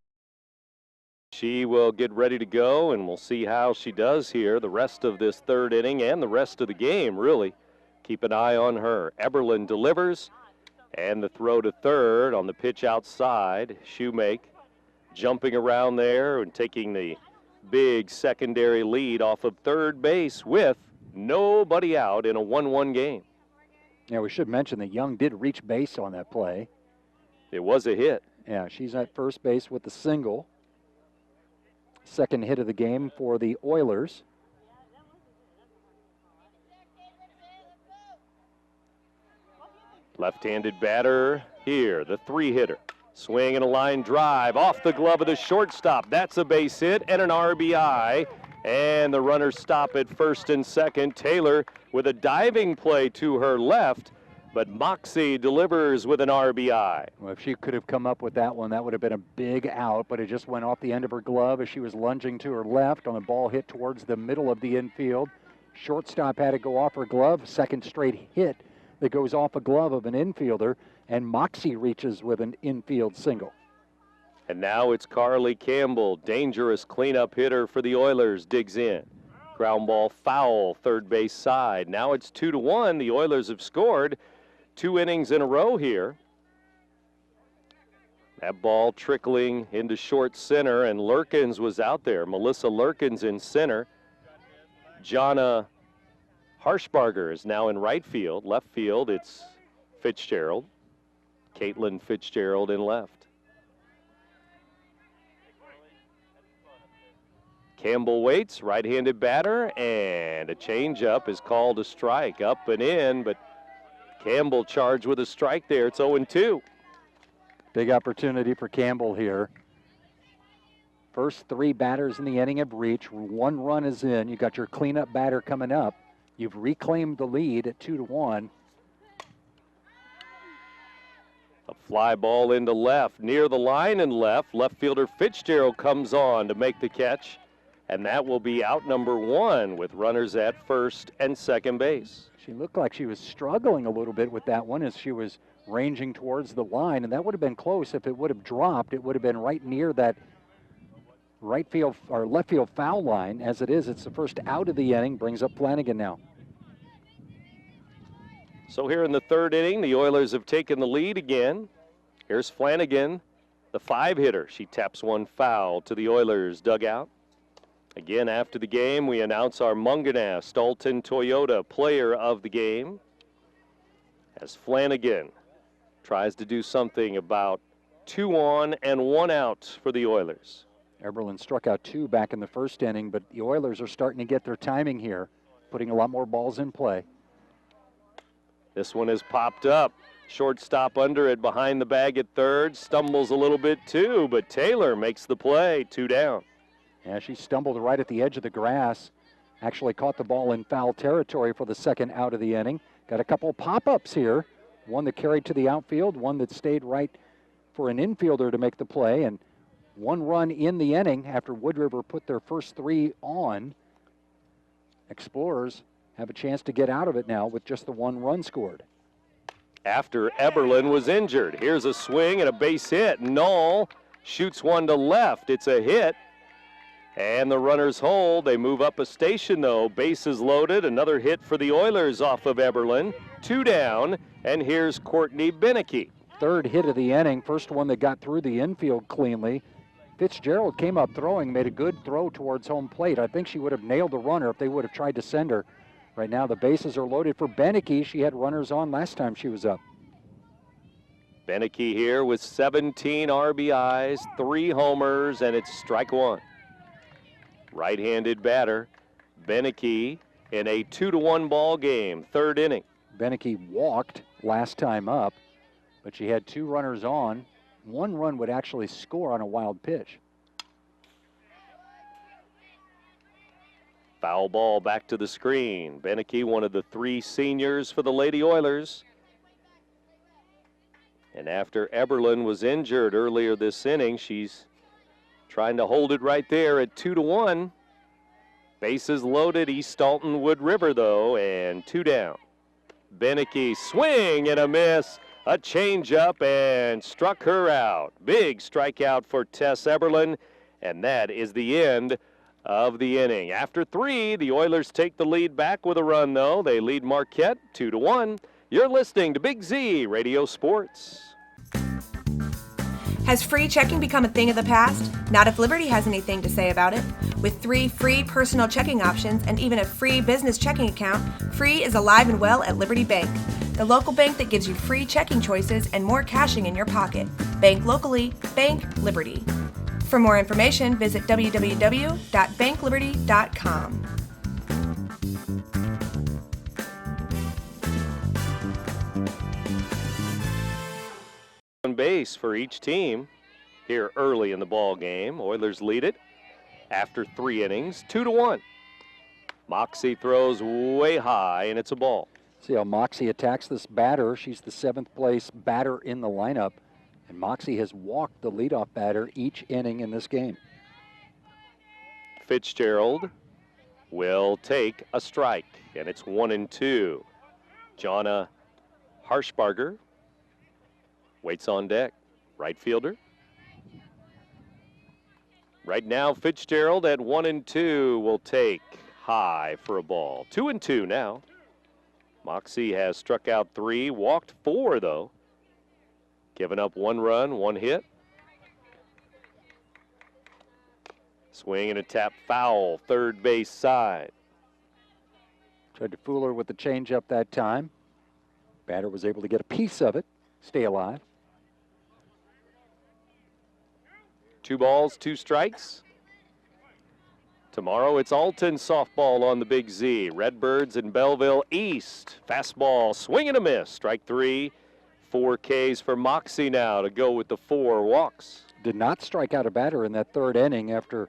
She will get ready to go, and we'll see how she does here the rest of this third inning and the rest of the game, really. Keep an eye on her. Eberlin delivers, and the throw to third on the pitch outside. Shoemake jumping around there and taking the big secondary lead off of third base with nobody out in a 1-1 game. Yeah, we should mention that Young did reach base on that play. It was a hit. Yeah, she's at first base with the single. Second hit of the game for the Oilers. Left-handed batter here, the three-hitter. Swing and a line drive off the glove of the shortstop. That's a base hit and an RBI. And the runners stop at first and second. Taylor with a diving play to her left, but Moxie delivers with an RBI. Well, if she could have come up with that one, that would have been a big out, but it just went off the end of her glove as she was lunging to her left on a ball hit towards the middle of the infield. Shortstop had to go off her glove. Second straight hit that goes off a glove of an infielder, and Moxie reaches with an infield single. And now it's Carly Campbell, dangerous cleanup hitter for the Oilers, digs in. Ground ball foul, third base side. Now it's 2-1. The Oilers have scored 2 innings in a row here. That ball trickling into short center, and Lurkins was out there. Melissa Lurkins in center. Jonna Harshbarger is now in right field. Left field, it's Fitzgerald. Caitlin Fitzgerald in left. Campbell waits, right-handed batter, and a changeup is called a strike. Up and in, but Campbell charged with a strike there. It's 0-2. Big opportunity for Campbell here. First 3 batters in the inning have reached. 1 run is in. You got your cleanup batter coming up. You've reclaimed the lead at 2-1. A fly ball into left, near the line and left. Left fielder Fitzgerald comes on to make the catch, and that will be out number 1 with runners at first and second base. She looked like she was struggling a little bit with that one as she was ranging towards the line, and that would have been close. If it would have dropped, it would have been right near that right field or left field foul line. As it is, it's the first out of the inning. Brings up Flanagan now. So here in the third inning, the Oilers have taken the lead again. Here's Flanagan the 5-hitter. She taps one foul to the Oilers dugout. Again, after the game, we announce our Munganast Alton Toyota player of the game as Flanagan tries to do something about 2 on and 1 out for the Oilers. Eberlin struck out 2 back in the first inning, but the Oilers are starting to get their timing here, putting a lot more balls in play. This one has popped up. Shortstop under it, behind the bag at third, stumbles a little bit too, but Taylor makes the play, 2 down. Yeah, she stumbled right at the edge of the grass, actually caught the ball in foul territory for the second out of the inning. Got a couple pop-ups here, one that carried to the outfield, one that stayed right for an infielder to make the play, and 1 run in the inning after Wood River put their first 3 on. Explorers have a chance to get out of it now with just the 1 run scored. After Eberlin was injured, here's a swing and a base hit. Knoll shoots one to left. It's a hit. And the runners hold. They move up a station, though. Bases loaded. Another hit for the Oilers off of Eberlin. 2 down. And here's Courtney Beneke. 3rd hit of the inning. First one that got through the infield cleanly. Fitzgerald came up throwing, made a good throw towards home plate. I think she would have nailed the runner if they would have tried to send her. Right now the bases are loaded for Beneke. She had runners on last time she was up. Beneke here with 17 RBIs, 3 homers, and it's strike 1. Right-handed batter, Beneke in a 2-1 ball game, 3rd inning. Beneke walked last time up, but she had 2 runners on. 1 run would actually score on a wild pitch. Foul ball back to the screen. Beneke, one of the 3 seniors for the Lady Oilers. And after Eberlin was injured earlier this inning, she's trying to hold it right there at 2-1. Bases loaded, East Alton-Wood River, though, and 2 down. Beneke, swing and a miss. A changeup and struck her out. Big strikeout for Tess Eberlin, and that is the end of the inning. After 3, the Oilers take the lead back with a run, though. They lead Marquette 2-1. You're listening to Big Z Radio Sports. Has free checking become a thing of the past? Not if Liberty has anything to say about it. With 3 free personal checking options and even a free business checking account, free is alive and well at Liberty Bank, the local bank that gives you free checking choices and more cashing in your pocket. Bank locally, bank Liberty. For more information, visit www.bankliberty.com. On base for each team here early in the ball game. Oilers lead it after 3 innings, 2-1. Moxie throws way high, and it's a ball. See how Moxie attacks this batter. She's the 7th place batter in the lineup, and Moxie has walked the leadoff batter each inning in this game. Fitzgerald will take a strike, and it's 1-2. Jonna Harshbarger waits on deck. Right fielder. Right now, Fitzgerald at 1-2 will take high for a ball. 2-2 now. Moxie has struck out 3, walked 4, though. Given up 1 run, 1 hit. Swing and a tap foul, 3rd base side. Tried to fool her with the changeup that time. Batter was able to get a piece of it, stay alive. 2 balls, 2 strikes. Tomorrow it's Alton softball on the Big Z. Redbirds in Belleville East. Fastball, swing and a miss. Strike 3. 4 Ks for Moxie now to go with the 4 walks. Did not strike out a batter in that 3rd inning after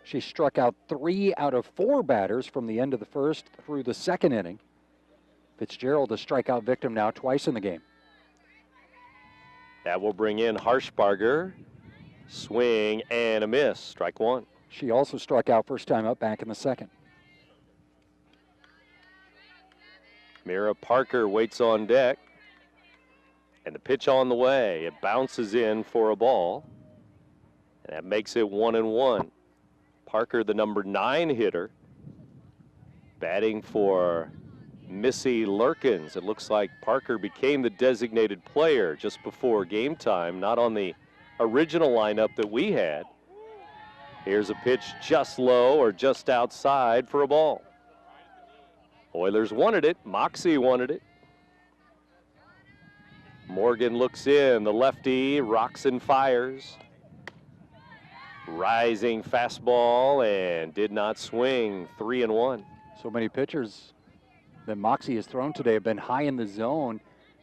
she struck out 3 out of 4 batters from the end of the 1st through the 2nd inning. Fitzgerald a strikeout victim now twice in the game. That will bring in Harshbarger. Swing and a miss. Strike 1. She also struck out first time up back in the 2nd. Mira Parker waits on deck. And the pitch on the way. It bounces in for a ball. And that makes it 1-1. Parker, the number 9 hitter, batting for Missy Lurkins. It looks like Parker became the designated player just before game time, not on the original lineup that we had. Here's a pitch just low or just outside for a ball. Oilers wanted it. Moxie wanted it. Morgan looks in. The lefty rocks and fires. Rising fastball and did not swing. 3-1. So many pitchers that Moxie has thrown today have been high in the zone.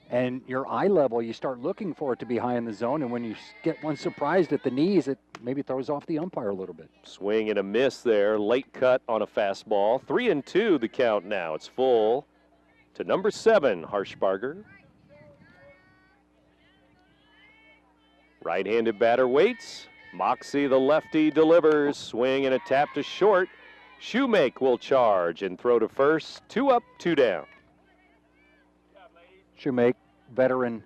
And your eye level, you start looking for it to be high in the zone. And when you get one surprised at the knees, it maybe throws off the umpire a little bit. Swing and a miss there. Late cut on a fastball. 3-2 the count now. It's full to number 7, Harshbarger. Right-handed batter waits. Moxie, the lefty, delivers. Swing and a tap to short. Shoemake will charge and throw to first. 2 up, 2 down. Shoemake, veteran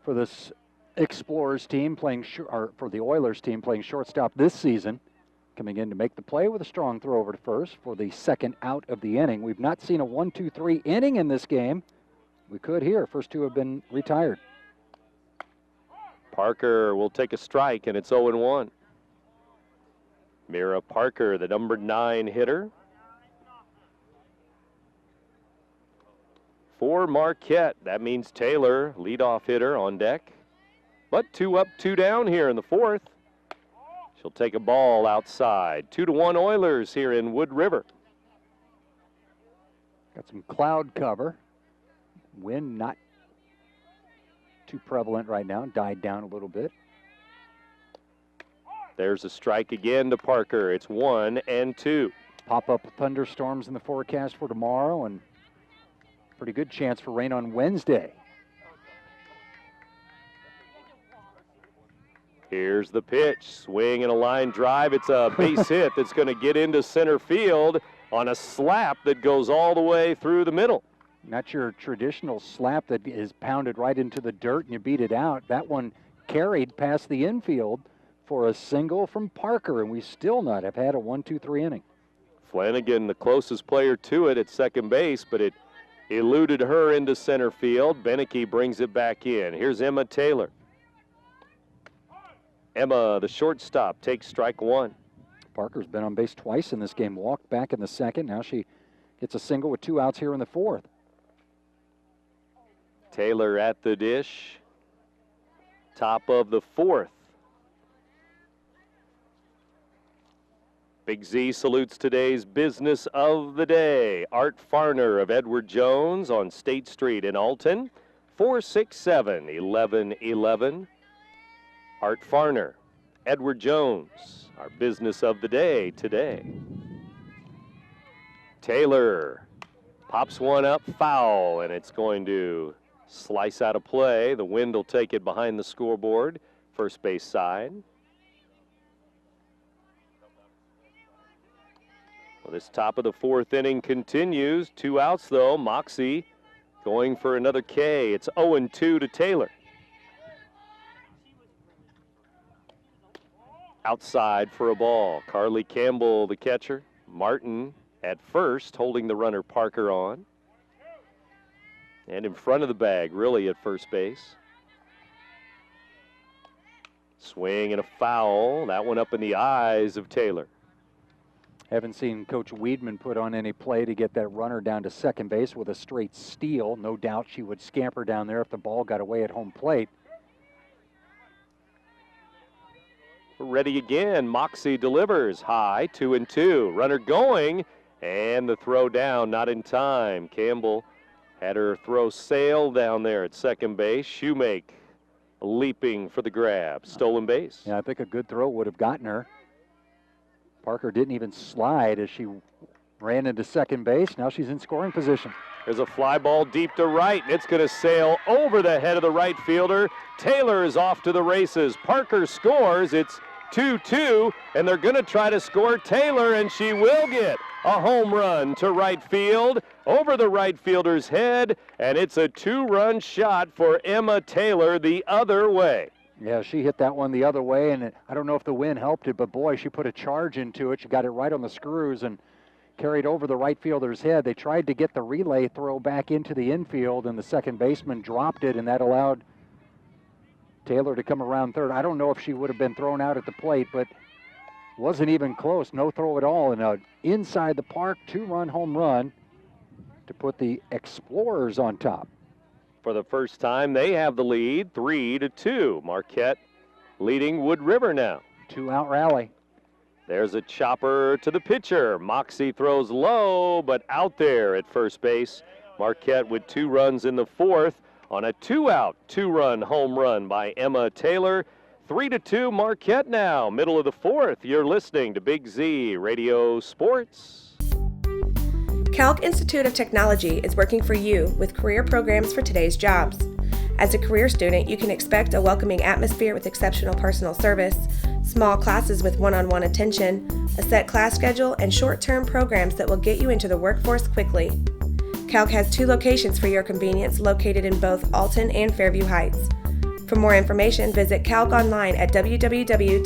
for this Explorers team playing, or for the Oilers team playing shortstop this season, coming in to make the play with a strong throw over to first for the second out of the inning. We've not seen a 1-2-3 inning in this game. We could here. First two have been retired. Parker will take a strike, and it's 0-1. Mira Parker, the number 9 hitter. For Marquette, that means Taylor, leadoff hitter, on deck. But 2 up, 2 down here in the 4th. She'll take a ball outside. 2-1 Oilers here in Wood River. Got some cloud cover. Wind not too prevalent right now, died down a little bit. There's a strike again to Parker. It's 1-2. Pop-up thunderstorms in the forecast for tomorrow, and pretty good chance for rain on Wednesday. Here's the pitch. Swing and a line drive. It's a base hit that's going to get into center field on a slap that goes all the way through the middle. Not your traditional slap that is pounded right into the dirt and you beat it out. That one carried past the infield for a single from Parker, and we still not have had a 1-2-3 inning. Flanagan, the closest player to it at second base, but it eluded her into center field. Beneke brings it back in. Here's Emma Taylor. Emma, the shortstop, takes strike 1. Parker's been on base twice in this game. Walked back in the second. Now she gets a single with 2 outs here in the 4th. Taylor at the dish. Top of the 4th. Big Z salutes today's business of the day. Art Farner of Edward Jones on State Street in Alton. 467-1111. Art Farner, Edward Jones, our business of the day today. Taylor pops one up, foul, and it's going to slice out of play. The wind will take it behind the scoreboard, first base side. Well, this top of the 4th inning continues. 2 outs, though. Moxie going for another K. It's 0-2 to Taylor. Outside for a ball. Carly Campbell, the catcher. Martin at first, holding the runner Parker on. And in front of the bag, really, at first base. Swing and a foul. That one up in the eyes of Taylor. Haven't seen Coach Weedman put on any play to get that runner down to second base with a straight steal. No doubt she would scamper down there if the ball got away at home plate. Ready again. Moxie delivers high, 2-2. Runner going, and the throw down, not in time. Campbell had her throw sail down there at second base. Shoemake leaping for the grab. Stolen base. Yeah, I think a good throw would have gotten her. Parker didn't even slide as she ran into second base. Now she's in scoring position. There's a fly ball deep to right, and it's going to sail over the head of the right fielder. Taylor is off to the races. Parker scores. It's 2-2, and they're going to try to score Taylor, and she will get a home run to right field over the right fielder's head, and it's a 2-run shot for Emma Taylor the other way. Yeah, she hit that one the other way, and I don't know if the wind helped it, but boy, she put a charge into it. She got it right on the screws and carried over the right fielder's head. They tried to get the relay throw back into the infield, and the second baseman dropped it, and that allowed Taylor to come around third. I don't know if she would have been thrown out at the plate, but wasn't even close. No throw at all, and an inside the park 2-run home run to put the Explorers on top. For the first time, they have the lead, 3-2. Marquette leading Wood River now. 2-out rally. There's a chopper to the pitcher. Moxie throws low, but out there at first base. Marquette with 2 runs in the fourth on a 2-out, 2-run home run by Emma Taylor. 3-2 Marquette now, middle of the fourth. You're listening to Big Z Radio Sports. Calc Institute of Technology is working for you with career programs for today's jobs. As a career student, you can expect a welcoming atmosphere with exceptional personal service, small classes with one-on-one attention, a set class schedule, and short-term programs that will get you into the workforce quickly. Calc has 2 locations for your convenience located in both Alton and Fairview Heights. For more information, visit Calc online at www.calc.edu.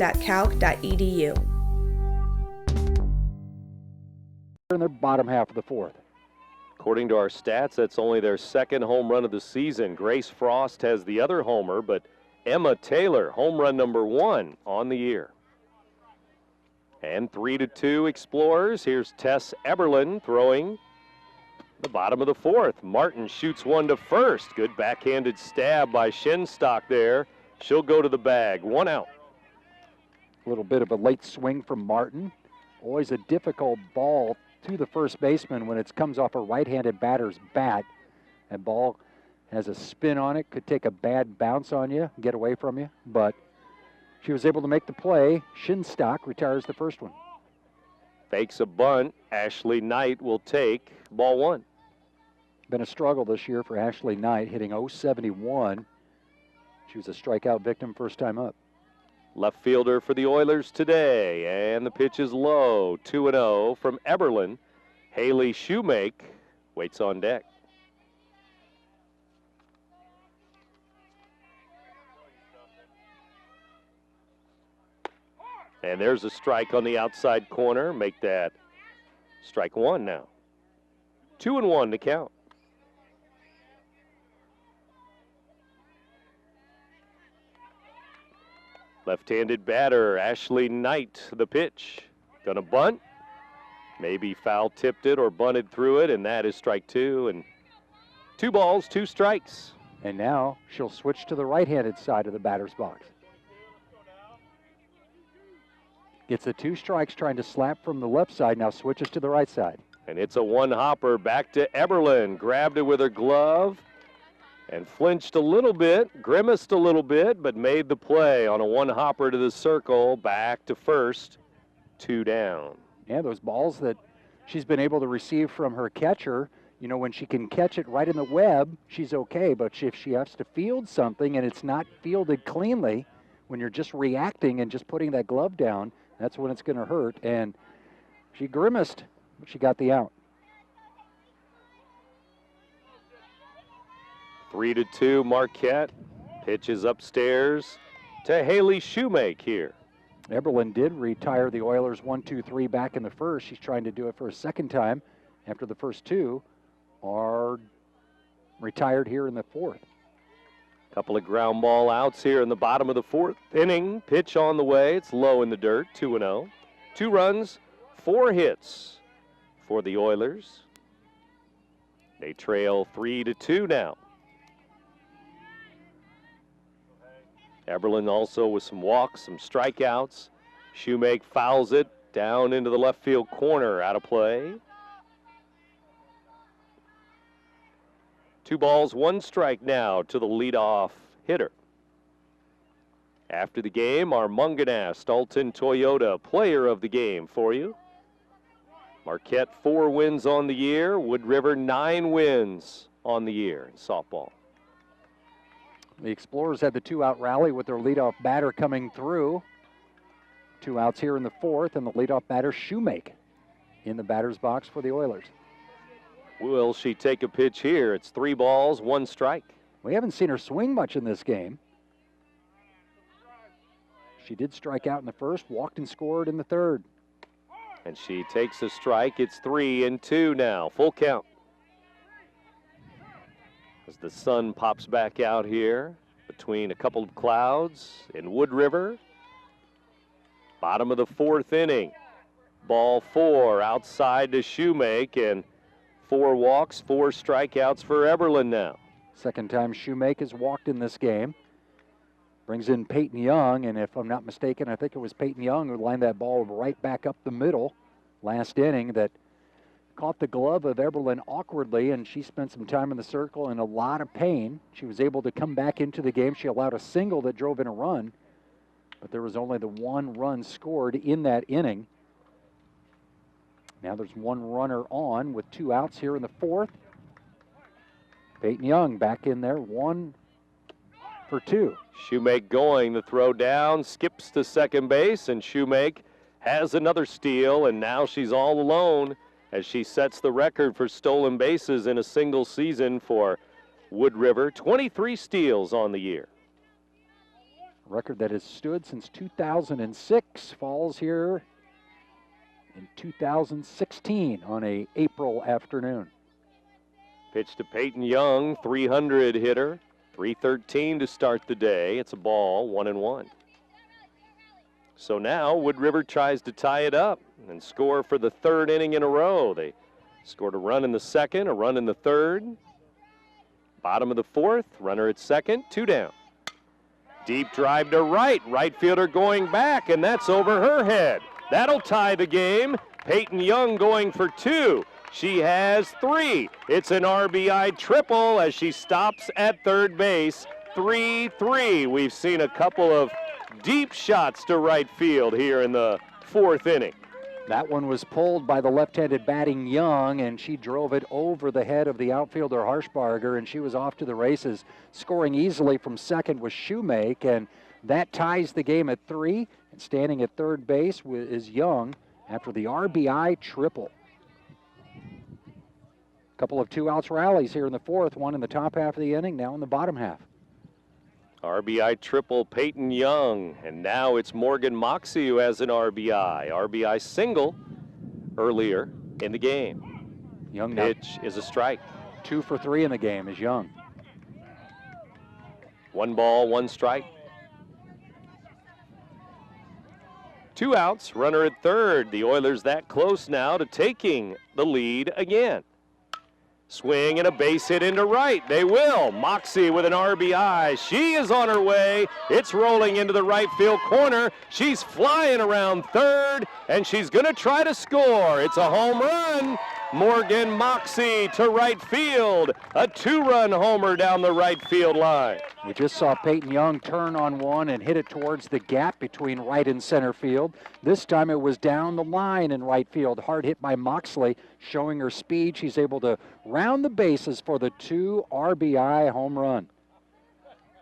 In the bottom half of the fourth. According to our stats, that's only their second home run of the season. Grace Frost has the other homer, but Emma Taylor, home run number 1 on the year. And 3-2 Explorers. Here's Tess Eberlin throwing the bottom of the fourth. Martin shoots one to first. Good backhanded stab by Shinstock there. She'll go to the bag. 1 out. A little bit of a late swing from Martin. Always a difficult ball to the first baseman when it comes off a right-handed batter's bat. That ball has a spin on it, could take a bad bounce on you, get away from you, but she was able to make the play. Shinstock retires the first one. Fakes a bunt. Ashley Knight will take ball 1. Been a struggle this year for Ashley Knight, hitting .071. She was a strikeout victim first time up. Left fielder for the Oilers today, and the pitch is low. 2-0 from Eberlin. Haley Shoemake waits on deck. And there's a strike on the outside corner. Make that strike 1 now. 2-1 to count. Left-handed batter, Ashley Knight, the pitch. Gonna bunt. Maybe foul tipped it or bunted through it, and that is strike 2. And 2 balls, 2 strikes. And now she'll switch to the right-handed side of the batter's box. Gets the 2 strikes trying to slap from the left side, now switches to the right side. And it's a 1-hopper back to Eberlin. Grabbed it with her glove and flinched a little bit, grimaced a little bit, but made the play on a 1-hopper to the circle, back to first, 2 down. Yeah, those balls that she's been able to receive from her catcher, you know, when she can catch it right in the web, she's okay, but if she has to field something and it's not fielded cleanly, when you're just reacting and just putting that glove down, that's when it's going to hurt. And she grimaced, but she got the out. 3-2 Marquette. Pitch is upstairs to Haley Shoemake here. Eberlin did retire the Oilers 1-2-3 back in the first. She's trying to do it for a second time after the first 2 are retired here in the fourth. Couple of ground ball outs here in the bottom of the fourth inning. Pitch on the way. It's low in the dirt, 2-0. 2 runs, 4 hits for the Oilers. They trail 3-2 now. Eberlin also with some walks, some strikeouts. Shoemake fouls it down into the left field corner, out of play. 2 balls, 1 strike now to the leadoff hitter. After the game, our Munganast Alton Toyota player of the game for you. Marquette 4 wins on the year. Wood River 9 wins on the year in softball. The Explorers had the 2-out rally with their leadoff batter coming through. 2 outs here in the fourth, and the leadoff batter Shoemake in the batter's box for the Oilers. Will she take a pitch here? It's 3 balls, 1 strike. We haven't seen her swing much in this game. She did strike out in the first, walked and scored in the third. And she takes a strike. It's 3-2 now. Full count. As the sun pops back out here, but between a couple of clouds in Wood River. Bottom of the 4th inning. Ball 4 outside to Shoemake, and 4 walks, 4 strikeouts for Eberlin now. Second time Shoemake has walked in this game. Brings in Peyton Young, and if I'm not mistaken, I think it was Peyton Young who lined that ball right back up the middle last inning that caught the glove of Eberlin awkwardly, and she spent some time in the circle in a lot of pain. She was able to come back into the game. She allowed a single that drove in a run, but there was only the 1 run scored in that inning. Now there's 1 runner on with 2 outs here in the 4th. Peyton Young back in there, 1 for 2. Shoemake going, the throw down, skips to second base, and Shoemake has another steal, and now she's all alone as she sets the record for stolen bases in a single season for Wood River. 23 steals on the year. A record that has stood since 2006, falls here in 2016 on a April afternoon. Pitch to Peyton Young, 300 hitter. 3:13 to start the day. It's a ball, 1-1. So now Wood River tries to tie it up and score for the 3rd inning in a row. They scored a run in the 2nd, a run in the 3rd. Bottom of the 4th, runner at 2nd, 2 down. Deep drive to right, right fielder going back, and that's over her head. That'll tie the game. Peyton Young going for 2. She has 3. It's an RBI triple as she stops at third base. 3-3. We've seen a couple of deep shots to right field here in the 4th inning. That one was pulled by the left-handed batting Young, and she drove it over the head of the outfielder Harshbarger, and she was off to the races. Scoring easily from second was Shoemake, and that ties the game at 3. And standing at third base is Young after the RBI triple. Couple of 2 outs rallies here in the 4th, one in the top half of the inning, now in the bottom half. RBI triple Peyton Young, and now it's Morgan Moxie who has an RBI single earlier in the game. Young pitch is a strike. 2 for 3 in the game is Young. 1 ball, 1 strike. 2 outs, runner at 3rd. The Oilers that close now to taking the lead again. Swing and a base hit into right. They will. Moxie with an RBI. She is on her way. It's rolling into the right field corner. She's flying around 3rd, and she's going to try to score. It's a home run. Morgan Moxie to right field. A 2-run homer down the right field line. We just saw Peyton Young turn on one and hit it towards the gap between right and center field. This time it was down the line in right field. Hard hit by Moxley, showing her speed. She's able to round the bases for the 2 RBI home run.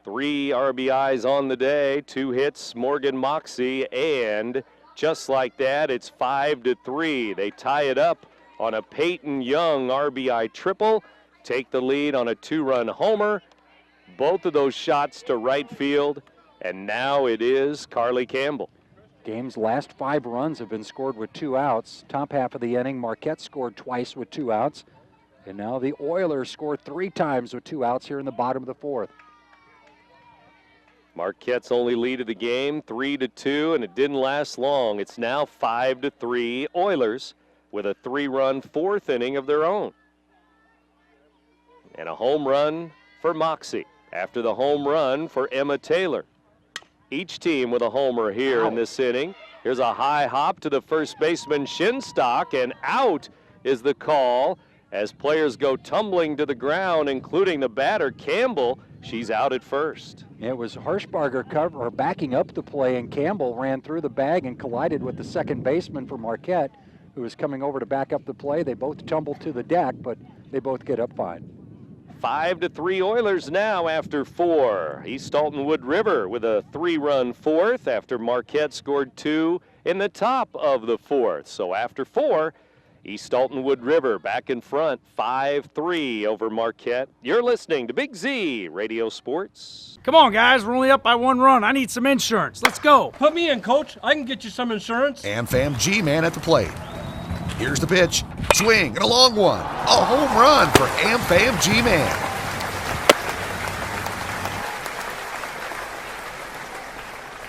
3 RBIs on the day, 2 hits, Morgan Moxie, and just like that, it's 5-3. They tie it up on a Peyton Young RBI triple, take the lead on a 2-run homer. Both of those shots to right field, and now it is Carly Campbell. Game's last 5 runs have been scored with 2 outs. Top half of the inning, Marquette scored twice with 2 outs, and now the Oilers scored 3 times with 2 outs here in the bottom of the 4th. Marquette's only lead of the game, 3-2, and it didn't last long. It's now 5-3 Oilers, with a 3-run 4th inning of their own. And a home run for Moxie after the home run for Emma Taylor. Each team with a homer here in this inning. Here's a high hop to the first baseman Shinstock, and out is the call as players go tumbling to the ground, including the batter Campbell. She's out at first. It was Harshbarger backing up the play, and Campbell ran through the bag and collided with the second baseman for Marquette, who was coming over to back up the play. They both tumbled to the deck, but they both get up fine. 5-3 Oilers now after 4. East Alton-Wood River with a 3-run 4th after Marquette scored 2 in the top of the 4th. So after 4, East Alton-Wood River back in front, 5-3 over Marquette. You're listening to Big Z Radio Sports. Come on, guys. We're only up by 1 run. I need some insurance. Let's go. Put me in, Coach. I can get you some insurance. AmFam G-Man at the plate. Here's the pitch. Swing and a long one. A home run for AmFam G-Man.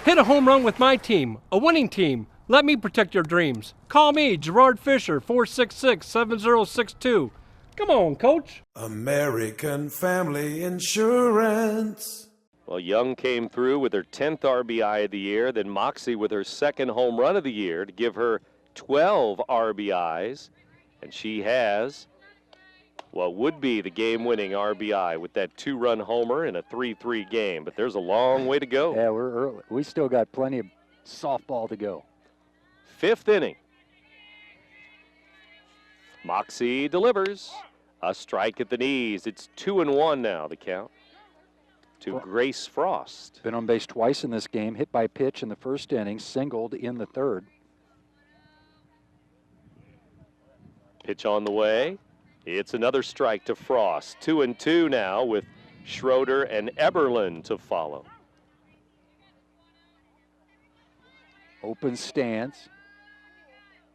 Hit a home run with my team, a winning team. Let me protect your dreams. Call me, Gerard Fisher, 466-7062. Come on, Coach. American Family Insurance. Well, Young came through with her 10th RBI of the year, then Moxie with her 2nd home run of the year to give her 12 RBIs. And she has what would be the game-winning RBI with that 2-run homer in a 3-3 game. But there's a long way to go. Yeah, we're early. We still got plenty of softball to go. 5th inning. Moxie delivers. A strike at the knees. It's 2-1 now, the count, to Grace Frost. Been on base twice in this game, hit by pitch in the first inning, singled in the third. Pitch on the way. It's another strike to Frost. 2-2 now with Schroeder and Eberlin to follow. Open stance.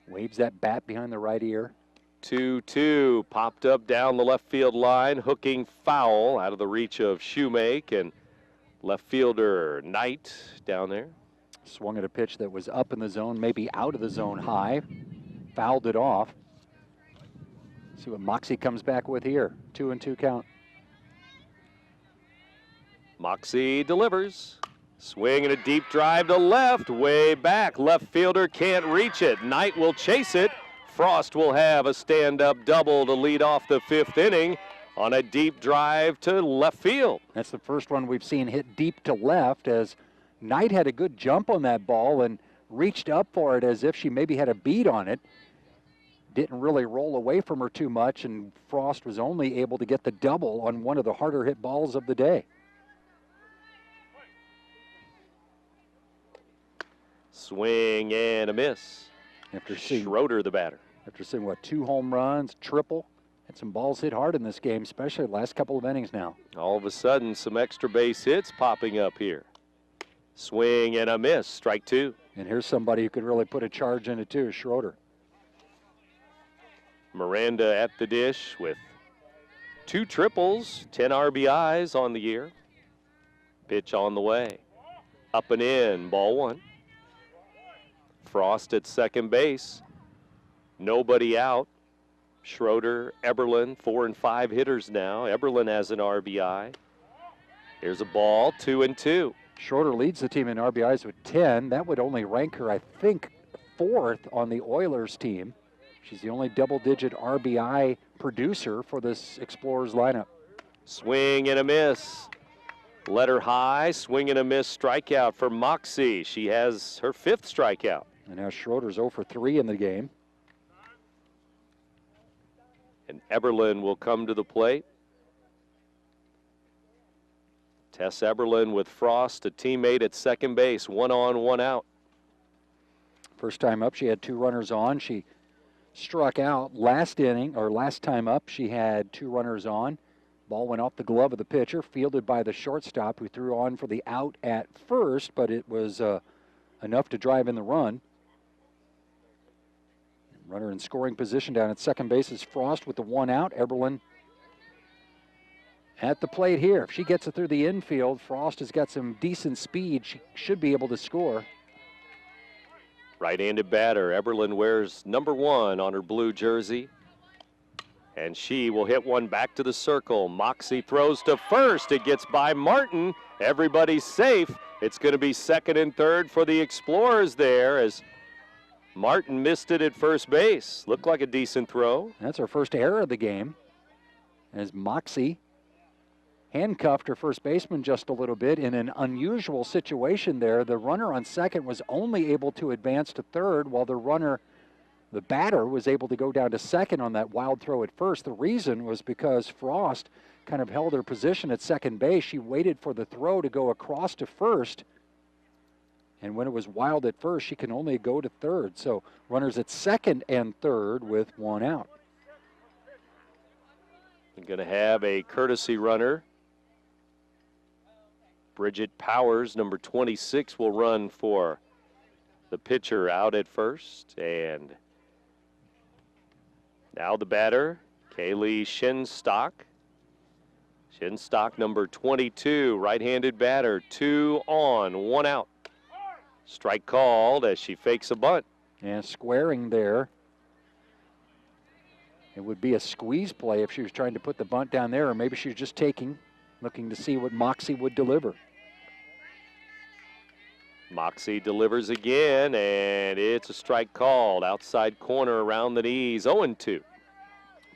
Waves that bat behind the right ear. 2-2, popped up down the left field line, hooking foul out of the reach of Shoemake, and left fielder Knight down there. Swung at a pitch that was up in the zone, maybe out of the zone high. Fouled it off. See what Moxie comes back with here. 2-2 count. Moxie delivers. Swing and a deep drive to left, way back. Left fielder can't reach it. Knight will chase it. Frost will have a stand-up double to lead off the 5th inning on a deep drive to left field. That's the first one we've seen hit deep to left, as Knight had a good jump on that ball and reached up for it as if she maybe had a bead on it. Didn't really roll away from her too much, and Frost was only able to get the double on one of the harder hit balls of the day. Swing and a miss. After seeing Schroeder, the batter. After seeing, 2 home runs, triple, and some balls hit hard in this game, especially the last couple of innings now. All of a sudden, some extra base hits popping up here. Swing and a miss, strike 2. And here's somebody who could really put a charge in it too, Schroeder. Miranda at the dish with 2 triples, 10 RBIs on the year. Pitch on the way. Up and in, ball 1. Frost at second base. Nobody out. Schroeder, Eberlin, 4 and 5 hitters now. Eberlin has an RBI. Here's a ball, 2-2. Schroeder leads the team in RBIs with 10. That would only rank her, I think, 4th on the Oilers team. She's the only double-digit RBI producer for this Explorers lineup. Swing and a miss. Let her high, swing and a miss strikeout for Moxie. She has her 5th strikeout. And now Schroeder's 0 for 3 in the game. And Eberlin will come to the plate. Tess Eberlin with Frost, a teammate at second base, 1 on, 1 out. First time up, she had 2 runners on. She struck out last inning, or last time up, she had 2 runners on. Ball went off the glove of the pitcher, fielded by the shortstop, who threw on for the out at first, but it was enough to drive in the run. Runner in scoring position down at second base is Frost with the 1 out. Eberlin at the plate here. If she gets it through the infield, Frost has got some decent speed. She should be able to score. Right-handed batter. Eberlin wears number 1 on her blue jersey. And she will hit one back to the circle. Moxie throws to first. It gets by Martin. Everybody's safe. It's going to be 2nd and 3rd for the Explorers there as Martin missed it at first base. Looked like a decent throw. That's her first error of the game, as Moxie handcuffed her first baseman just a little bit in an unusual situation there. The runner on second was only able to advance to third, while the batter was able to go down to second on that wild throw at first. The reason was because Frost kind of held her position at second base. She waited for the throw to go across to first, and when it was wild at first, she can only go to third. So runners at second and third with 1 out. You're going to have a courtesy runner. Bridget Powers, number 26, will run for the pitcher out at first. And now the batter, Kaylee Shinstock. Shinstock, number 22, right-handed batter, 2 on, 1 out. Strike called as she fakes a bunt. And squaring there. It would be a squeeze play if she was trying to put the bunt down there, or maybe she was just looking to see what Moxie would deliver. Moxie delivers again, and it's a strike called. Outside corner around the knees, 0-2.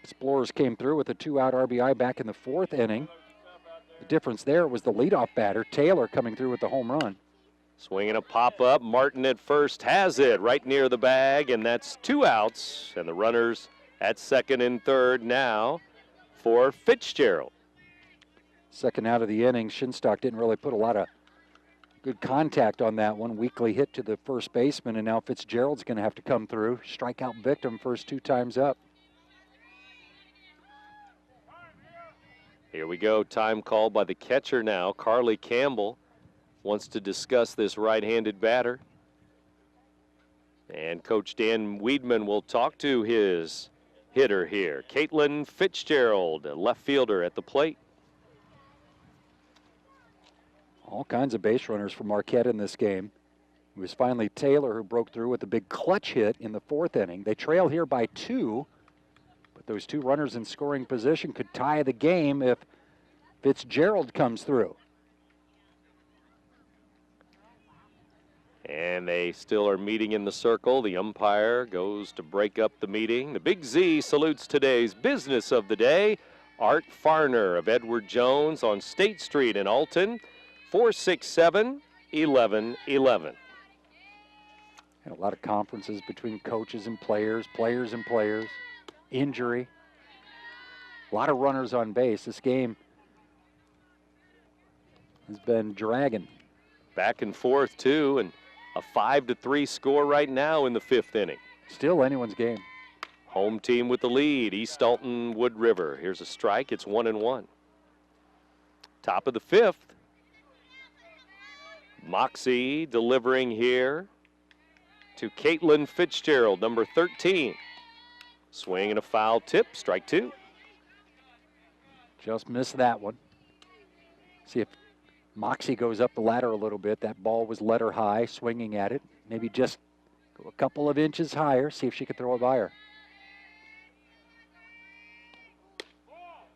Explorers came through with a 2-out RBI back in the 4th inning. The difference there was the leadoff batter, Taylor, coming through with the home run. Swinging a pop-up, Martin at first has it right near the bag, and that's 2 outs, and the runners at second and third now for Fitzgerald. Second out of the inning, Shinstock didn't really put a lot of good contact on that one. Weakly hit to the first baseman, and now Fitzgerald's going to have to come through. Strikeout victim first 2 times up. Here we go, time called by the catcher now. Carly Campbell wants to discuss this right-handed batter. And Coach Dan Weedman will talk to his hitter here. Caitlin Fitzgerald, a left fielder at the plate. All kinds of base runners for Marquette in this game. It was finally Taylor who broke through with a big clutch hit in the 4th inning. They trail here by 2, but those 2 runners in scoring position could tie the game if Fitzgerald comes through. And they still are meeting in the circle. The umpire goes to break up the meeting. The Big Z salutes today's business of the day. Art Farner of Edward Jones on State Street in Alton, 467-1111. Had a lot of conferences between coaches and players, injury. A lot of runners on base. This game has been dragging. Back and forth, too, and a 5-3 score right now in the 5th inning. Still anyone's game. Home team with the lead, East Alton-Wood River. Here's a strike. It's 1-1. Top of the 5th. Moxie delivering here to Caitlin Fitzgerald, number 13. Swing and a foul tip, strike 2. Just missed that one. See if Moxie goes up the ladder a little bit. That ball was letter high, swinging at it. Maybe just go a couple of inches higher, see if she could throw it by her.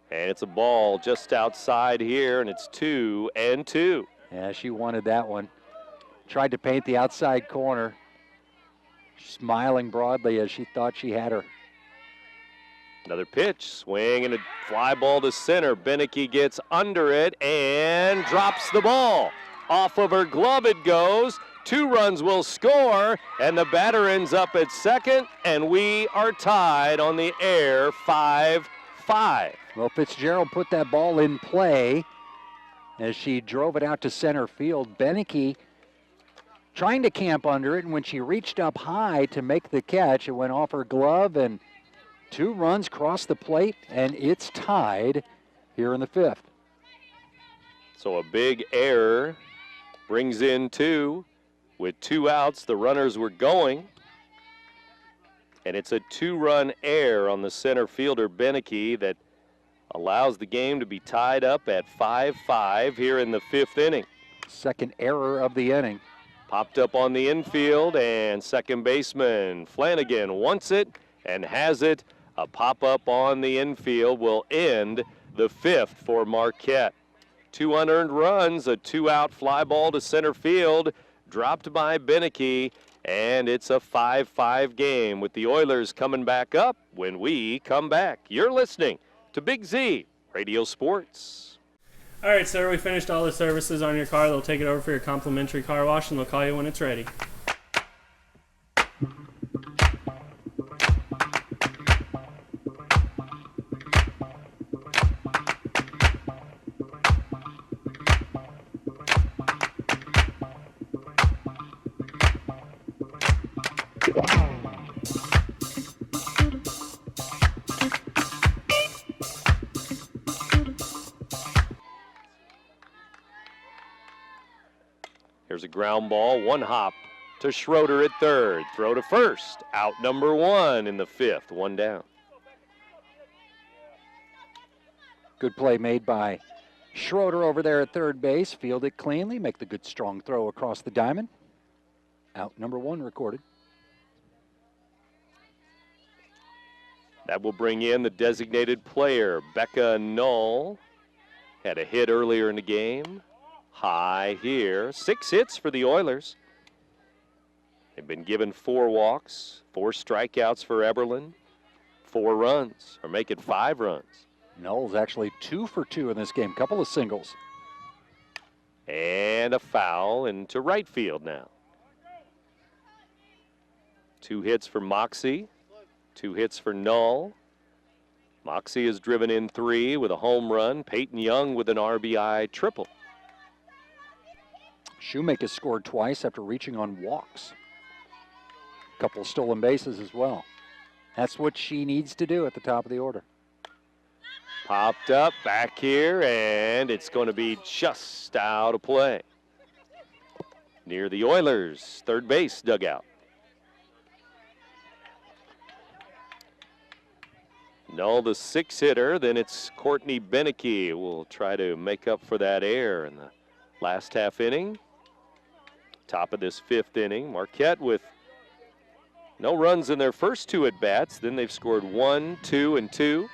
And it's a ball just outside here, and it's 2-2. Yeah, she wanted that one. Tried to paint the outside corner, smiling broadly as she thought she had her. Another pitch, swing and a fly ball to center. Beneke gets under it and drops the ball. Off of her glove it goes. 2 runs will score, and the batter ends up at second, and we are tied on the air 5-5. Well, Fitzgerald put that ball in play as she drove it out to center field. Beneke trying to camp under it, and when she reached up high to make the catch, it went off her glove, and 2 runs crossed the plate, and it's tied here in the 5th. So a big error brings in 2. With 2 outs, the runners were going. And it's a 2-run error on the center fielder, Beneke, that allows the game to be tied up at 5-5 here in the 5th inning. Second error of the inning. Popped up on the infield, and second baseman Flanagan wants it and has it. A pop-up on the infield will end the 5th for Marquette. 2 unearned runs, a 2-out fly ball to center field, dropped by Beneke, and it's a 5-5 game with the Oilers coming back up when we come back. You're listening to Big Z Radio Sports. All right, sir, we finished all the services on your car. They'll take it over for your complimentary car wash, and they'll call you when it's ready. Here's a ground ball, 1 hop to Schroeder at third. Throw to first. Out number 1 in the 5th, 1 down. Good play made by Schroeder over there at third base. Field it cleanly, make the good strong throw across the diamond. Out number 1 recorded. That will bring in the designated player, Becca Knoll. Had a hit earlier in the game. High here. 6 hits for the Oilers. They've been given 4 walks, 4 strikeouts for Eberlin, 4 runs, or make it 5 runs. Knoll's actually 2 for 2 in this game. Couple of singles. And a foul into right field now. 2 hits for Moxie, 2 hits for Knoll. Moxie has driven in 3 with a home run. Peyton Young with an RBI triple. Shoemaker scored twice after reaching on walks. Couple stolen bases as well. That's what she needs to do at the top of the order. Popped up back here, and it's going to be just out of play. Near the Oilers' third base dugout. Null, the 6-hitter, then it's Courtney Beneke will try to make up for that error in the last half inning. Top of this 5th inning, Marquette with no runs in their first 2 at-bats. Then they've scored 1, 2, and 2.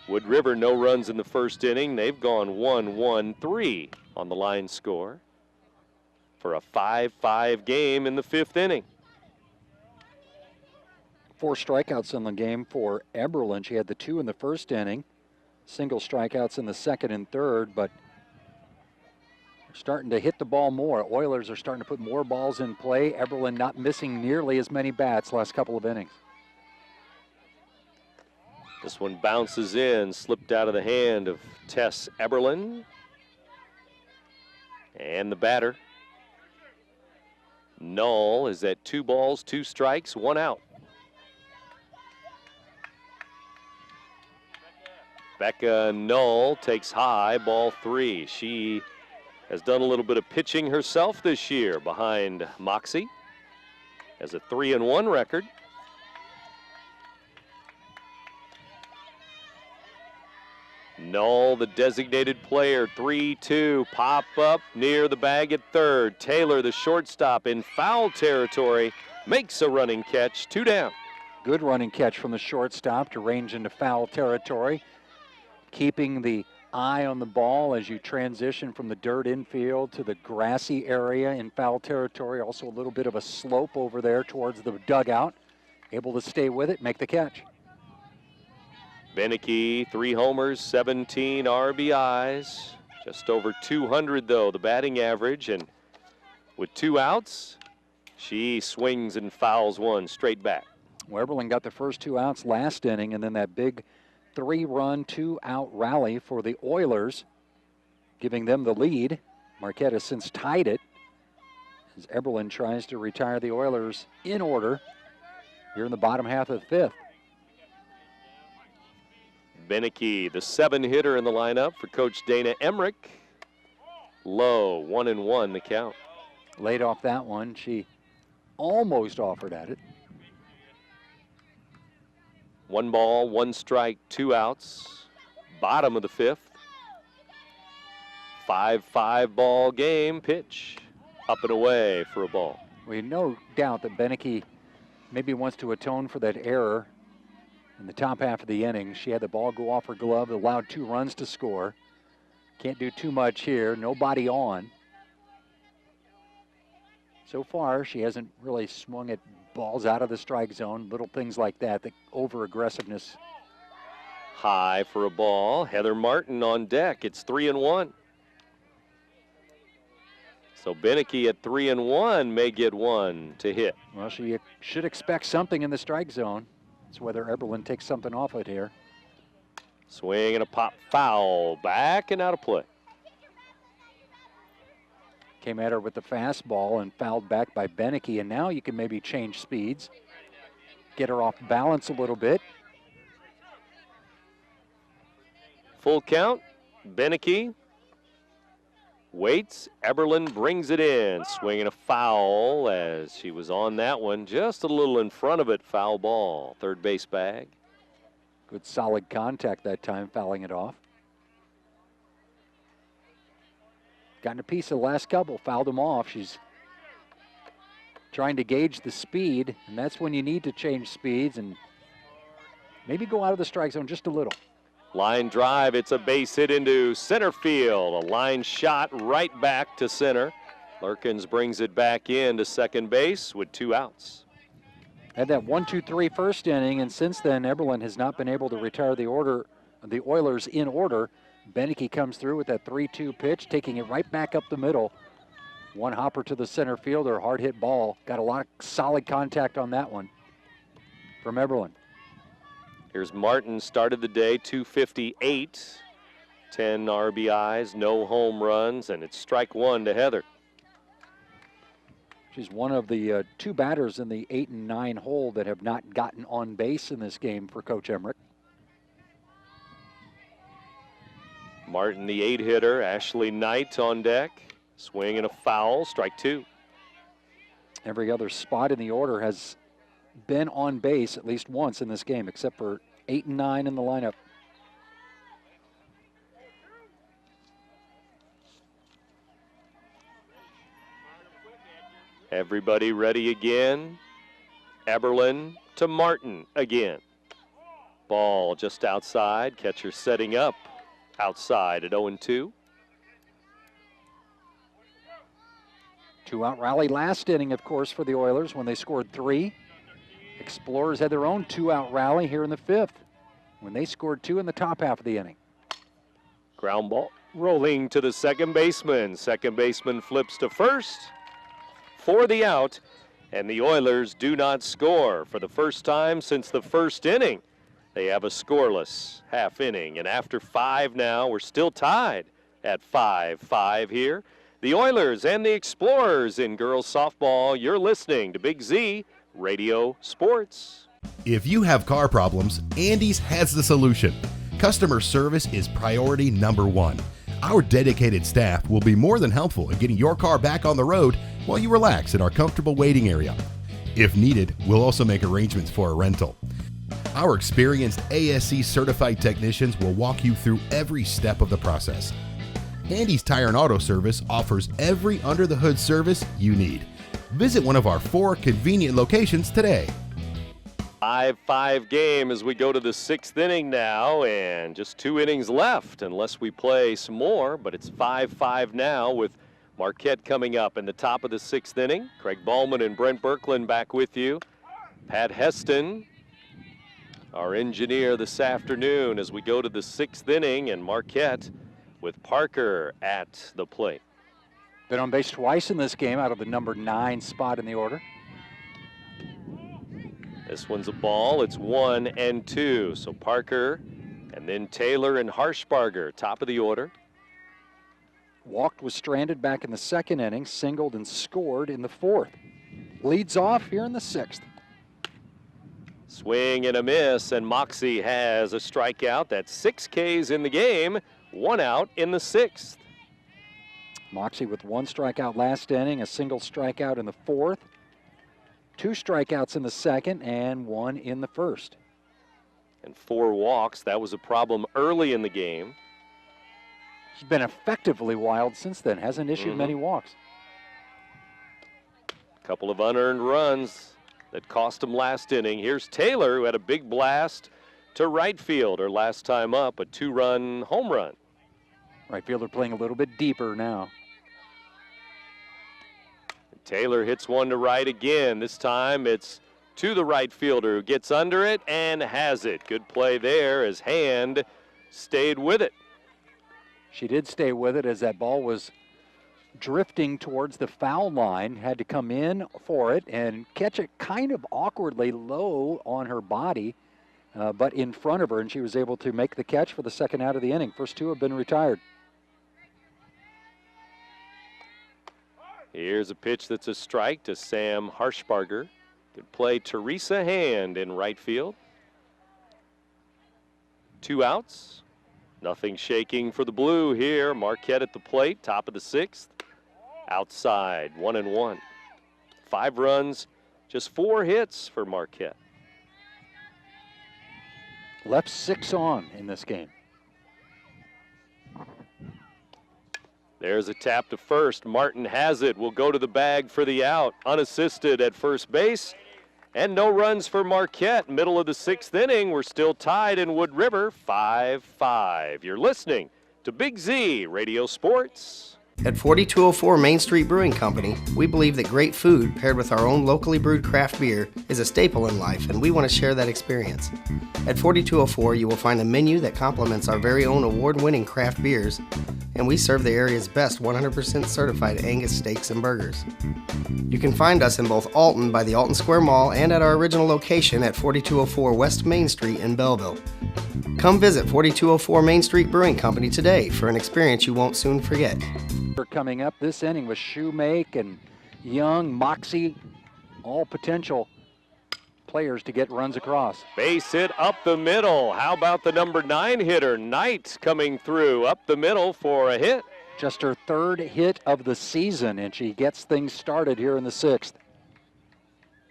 Wood River, no runs in the first inning. They've gone 1, 1, 3 on the line score for a 5-5 game in the 5th inning. 4 strikeouts in the game for Eberlin. She had the 2 in the first inning. Single strikeouts in the second and third, but starting to hit the ball more. Oilers are starting to put more balls in play. Eberlin not missing nearly as many bats last couple of innings. This one bounces in, slipped out of the hand of Tess Eberlin. And the batter, Knoll, is at 2 balls, 2 strikes, 1 out. Becca Knoll takes high, ball 3. She has done a little bit of pitching herself this year behind Moxie. Has a 3-1 record. Knoll, the designated player, 3-2, pop up near the bag at third. Taylor, the shortstop, in foul territory, makes a running catch, 2 down. Good running catch from the shortstop to range into foul territory. Keeping the eye on the ball as you transition from the dirt infield to the grassy area in foul territory. Also a little bit of a slope over there towards the dugout. Able to stay with it, make the catch. Beneke, 3 homers, 17 RBIs. Just over 200, though, the batting average. And with 2 outs, she swings and fouls one straight back. Eberlin got the first 2 outs last inning, and then that big 3-run, 2-out rally for the Oilers, giving them the lead. Marquette has since tied it as Eberlin tries to retire the Oilers in order here in the bottom half of the 5th. Beneke, the 7-hitter in the lineup for Coach Dana Emmerich. Low, 1-1 the count. Laid off that one. She almost offered at it. 1 ball, 1 strike, 2 outs. Bottom of the 5th. 5-5 ball game. Pitch up and away for a ball. We no doubt that Beneke maybe wants to atone for that error in the top half of the inning. She had the ball go off her glove, allowed 2 runs to score. Can't do too much here. Nobody on. So far, she hasn't really swung at balls out of the strike zone, little things like that, the over-aggressiveness. High for a ball. Heather Martin on deck. It's 3-1. So Beneke at 3-1 may get 1 to hit. Well, she should expect something in the strike zone. It's whether Eberlin takes something off it here. Swing and a pop foul. Back and out of play. Came at her with the fastball and fouled back by Beneke, and now you can maybe change speeds. Get her off balance a little bit. Full count. Beneke waits. Eberlin brings it in. Swinging a foul as she was on that one. Just a little in front of it. Foul ball. Third base bag. Good solid contact that time, fouling it off. Gotten a piece of the last couple, fouled them off. She's trying to gauge the speed, and that's when you need to change speeds and maybe go out of the strike zone just a little. Line drive, it's a base hit into center field. A line shot right back to center. Lurkins brings it back in to second base with 2 outs. Had that 1-2-3 first inning, and since then, Eberlin has not been able to retire the Oilers in order. Beneke comes through with that 3-2 pitch, taking it right back up the middle. One hopper to the center fielder, hard hit ball. Got a lot of solid contact on that one from Eberlin. Here's Martin, started the day, 258, 10 RBIs, no home runs, and it's strike 1 to Heather. She's one of the 2 batters in the 8 and 9 hole that have not gotten on base in this game for Coach Emmerich. Martin, the 8-hitter, Ashley Knight on deck. Swing and a foul, strike 2. Every other spot in the order has been on base at least once in this game, except for 8 and 9 in the lineup. Everybody ready again. Eberlin to Martin again. Ball just outside, catcher setting up outside at 0-2. 2-out rally last inning, of course, for the Oilers when they scored 3. Explorers had their own 2-out rally here in the 5th when they scored 2 in the top half of the inning. Ground ball rolling to the second baseman. Second baseman flips to first for the out, and the Oilers do not score for the first time since the first inning. They have a scoreless half inning, and after 5 now, we're still tied at 5-5 here. The Oilers and the Explorers in girls softball. You're listening to Big Z Radio Sports. If you have car problems, Andy's has the solution. Customer service is priority number 1. Our dedicated staff will be more than helpful in getting your car back on the road while you relax in our comfortable waiting area. If needed, we'll also make arrangements for a rental. Our experienced ASC certified technicians will walk you through every step of the process. Andy's Tire and Auto Service offers every under-the-hood service you need. Visit one of our 4 convenient locations today. 5-5 game as we go to the 6th inning now, and just 2 innings left unless we play some more, but it's 5-5 now with Marquette coming up in the top of the 6th inning. Craig Ballman and Brent Birkland back with you. Pat Heston, our engineer this afternoon, as we go to the 6th inning, and Marquette with Parker at the plate. Been on base twice in this game out of the number 9 spot in the order. This one's a ball. It's 1-2. So Parker and then Taylor and Harshbarger, top of the order. Walked, was stranded back in the 2nd inning, singled and scored in the 4th. Leads off here in the 6th. Swing and a miss, and Moxie has a strikeout. That's 6 Ks in the game, 1 out in the 6th. Moxie with 1 strikeout last inning, a single strikeout in the 4th, 2 strikeouts in the 2nd, and 1 in the 1st. And 4 walks. That was a problem early in the game. He's been effectively wild since then, hasn't issued many walks. A couple of unearned runs that cost him last inning. Here's Taylor, who had a big blast to right field her last time up, a 2-run home run. Right fielder playing a little bit deeper now. Taylor hits one to right again. This time it's to the right fielder, who gets under it and has it. Good play there as Hand stayed with it. She did stay with it as that ball was drifting towards the foul line. Had to come in for it and catch it kind of awkwardly low on her body, but in front of her, and she was able to make the catch for the 2nd out of the inning. First 2 have been retired. Here's a pitch that's a strike to Sam Harshbarger. Good play, Teresa Hand in right field. 2 outs. Nothing shaking for the blue here. Marquette at the plate, top of the 6th. Outside, 1-1. 5 runs, just 4 hits for Marquette. Left 6 on in this game. There's a tap to first. Martin has it. Will go to the bag for the out. Unassisted at first base. And no runs for Marquette. Middle of the 6th inning. We're still tied in Wood River, 5-5. You're listening to Big Z Radio Sports. At 4204 Main Street Brewing Company, we believe that great food paired with our own locally brewed craft beer is a staple in life, and we want to share that experience. At 4204, you will find a menu that complements our very own award-winning craft beers, and we serve the area's best 100% certified Angus steaks and burgers. You can find us in both Alton by the Alton Square Mall and at our original location at 4204 West Main Street in Belleville. Come visit 4204 Main Street Brewing Company today for an experience you won't soon forget. Coming up this inning with Shoemake and Young, Moxie, all potential players to get runs across. Base hit up the middle. How about the number 9 hitter, Knight, coming through up the middle for a hit. Just her 3rd hit of the season, and she gets things started here in the 6th.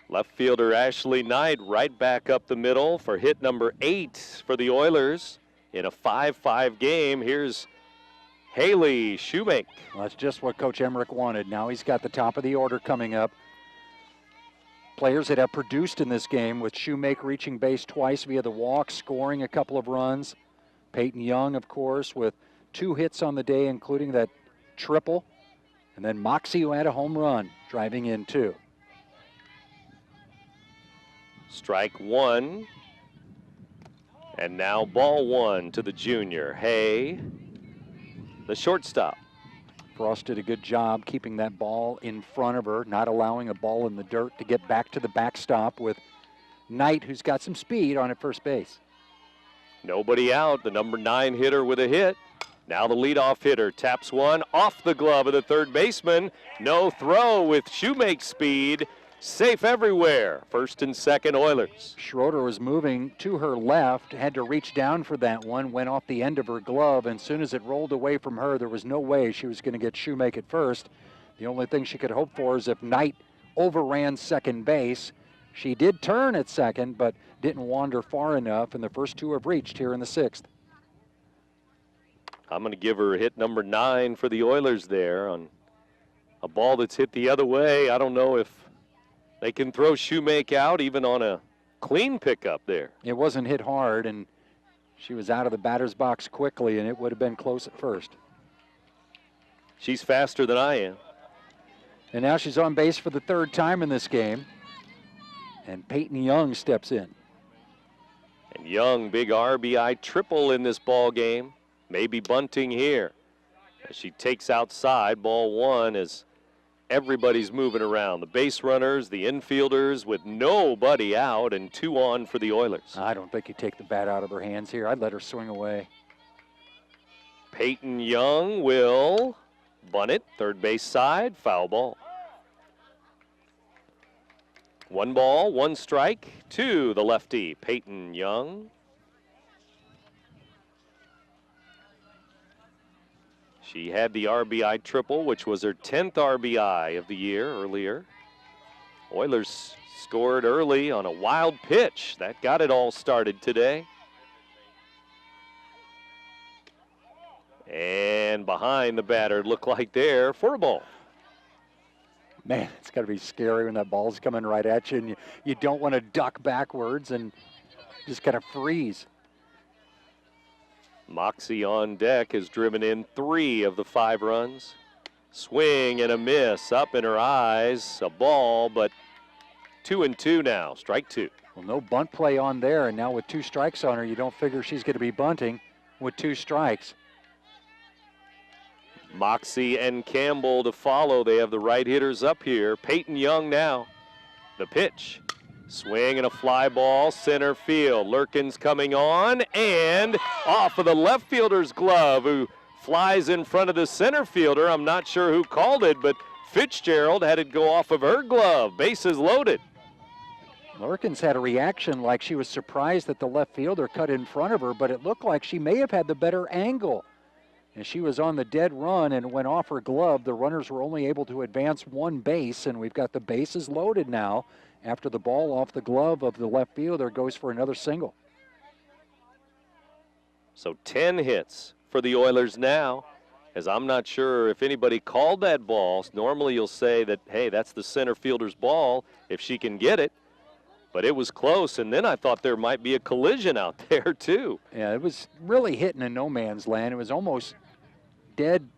Left fielder Ashley Knight right back up the middle for hit number 8 for the Oilers in a 5-5 game. Here's Haley Shoemake. Well, that's just what Coach Emmerich wanted. Now he's got the top of the order coming up. Players that have produced in this game, with Shoemake reaching base twice via the walk, scoring a couple of runs. Peyton Young, of course, with 2 hits on the day, including that triple. And then Moxie, who had a home run, driving in 2. Strike 1. And now ball 1 to the junior. Hay, the shortstop. Frost did a good job keeping that ball in front of her, not allowing a ball in the dirt to get back to the backstop with Knight, who's got some speed on at first base. Nobody out. The number 9 hitter with a hit. Now the leadoff hitter taps one off the glove of the third baseman. No throw with Shoemake speed. Safe everywhere. First and second Oilers. Schroeder was moving to her left, had to reach down for that one, went off the end of her glove, and as soon as it rolled away from her, there was no way she was going to get Shoemake at first. The only thing she could hope for is if Knight overran second base. She did turn at second, but didn't wander far enough, and the first 2 have reached here in the 6th. I'm going to give her hit number 9 for the Oilers there on a ball that's hit the other way. I don't know if they can throw Shoemake out even on a clean pickup there. It wasn't hit hard, and she was out of the batter's box quickly, and it would have been close at first. She's faster than I am. And now she's on base for the 3rd time in this game, and Peyton Young steps in. And Young, big RBI triple in this ball game. Maybe bunting here. As she takes outside, ball 1 as everybody's moving around. The base runners, the infielders with nobody out and 2 on for the Oilers. I don't think you take the bat out of her hands here. I'd let her swing away. Peyton Young will bunt it, third base side, foul ball. 1 ball, 1 strike to the lefty, Peyton Young. She had the RBI triple, which was her 10th RBI of the year earlier. Oilers scored early on a wild pitch. That got it all started today. And behind the batter, looked like there for a ball. Man, it's got to be scary when that ball's coming right at you, and you don't want to duck backwards and just kind of freeze. Moxie on deck has driven in 3 of the 5 runs. Swing and a miss, up in her eyes, a ball, but 2-2 now, strike 2. Well, no bunt play on there, and now with 2 strikes on her, you don't figure she's going to be bunting with 2 strikes. Moxie and Campbell to follow. They have the right hitters up here. Peyton Young now. The pitch. Swing and a fly ball, center field. Lurkins coming on and off of the left fielder's glove, who flies in front of the center fielder. I'm not sure who called it, but Fitzgerald had it go off of her glove. Bases loaded. Lurkins had a reaction like she was surprised that the left fielder cut in front of her, but it looked like she may have had the better angle. And she was on the dead run and went off her glove. The runners were only able to advance 1 base, and we've got the bases loaded now after the ball off the glove of the left fielder goes for another single. So 10 hits for the Oilers now. as I'm not sure if anybody called that ball. Normally you'll say that, hey, that's the center fielder's ball if she can get it. But it was close, and then I thought there might be a collision out there, too. Yeah, it was really hitting in no man's land. It was almost dead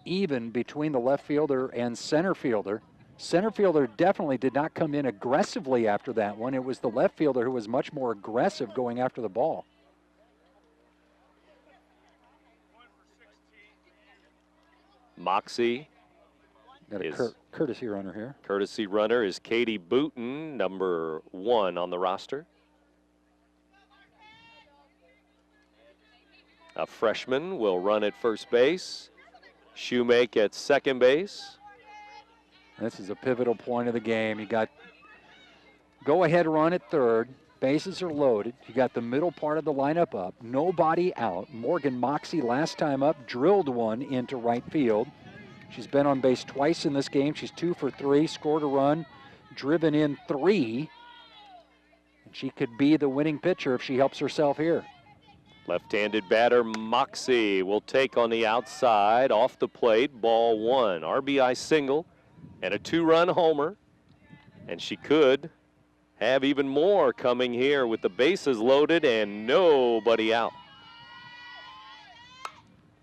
even between the left fielder and center fielder. Center fielder definitely did not come in aggressively after that one. It was the left fielder who was much more aggressive going after the ball. Moxie. Got a courtesy runner here. Courtesy runner is Katie Booten, number 1 on the roster. A freshman will run at first base. Shoemake at second base. This is a pivotal point of the game. You got go-ahead run at third. Bases are loaded. You got the middle part of the lineup up. Nobody out. Morgan Moxie last time up drilled one into right field. She's been on base twice in this game. She's 2 for 3, scored a run, driven in 3. And she could be the winning pitcher if she helps herself here. Left-handed batter Moxie will take on the outside, off the plate, ball 1. RBI single and a 2-run homer. And she could have even more coming here with the bases loaded and nobody out.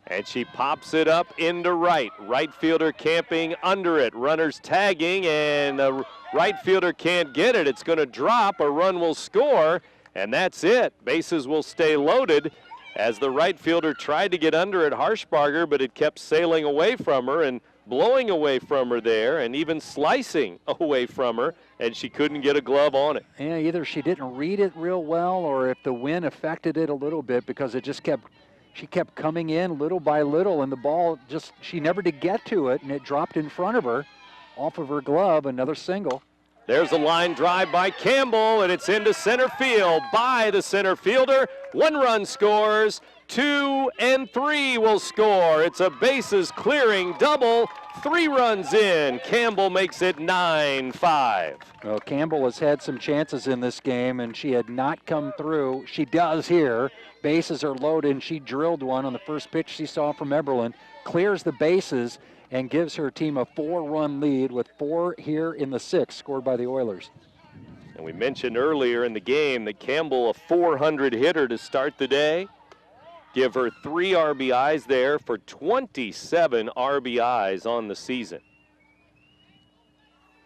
And she pops it up into right. Right fielder camping under it. Runners tagging, and the right fielder can't get it. It's going to drop. A run will score, and that's it. Bases will stay loaded as the right fielder tried to get under it, Harshbarger, but it kept sailing away from her and blowing away from her there and even slicing away from her, and she couldn't get a glove on it. Yeah, either she didn't read it real well or if the wind affected it a little bit, because it just kept she kept coming in little by little, and the ball just, she never did get to it, and it dropped in front of her off of her glove. Another single. There's a line drive by Campbell, and it's into center field by the center fielder. 1 run scores, 2 and 3 will score. It's a bases clearing double, 3 runs in. Campbell makes it 9-5. Well, Campbell has had some chances in this game, and she had not come through. She does here. Bases are loaded, and she drilled one on the first pitch she saw from Eberlin, clears the bases, and gives her team a 4-run lead with 4 here in the 6th, scored by the Oilers. And we mentioned earlier in the game that Campbell, a 400 hitter to start the day. Give her 3 RBIs there for 27 RBIs on the season.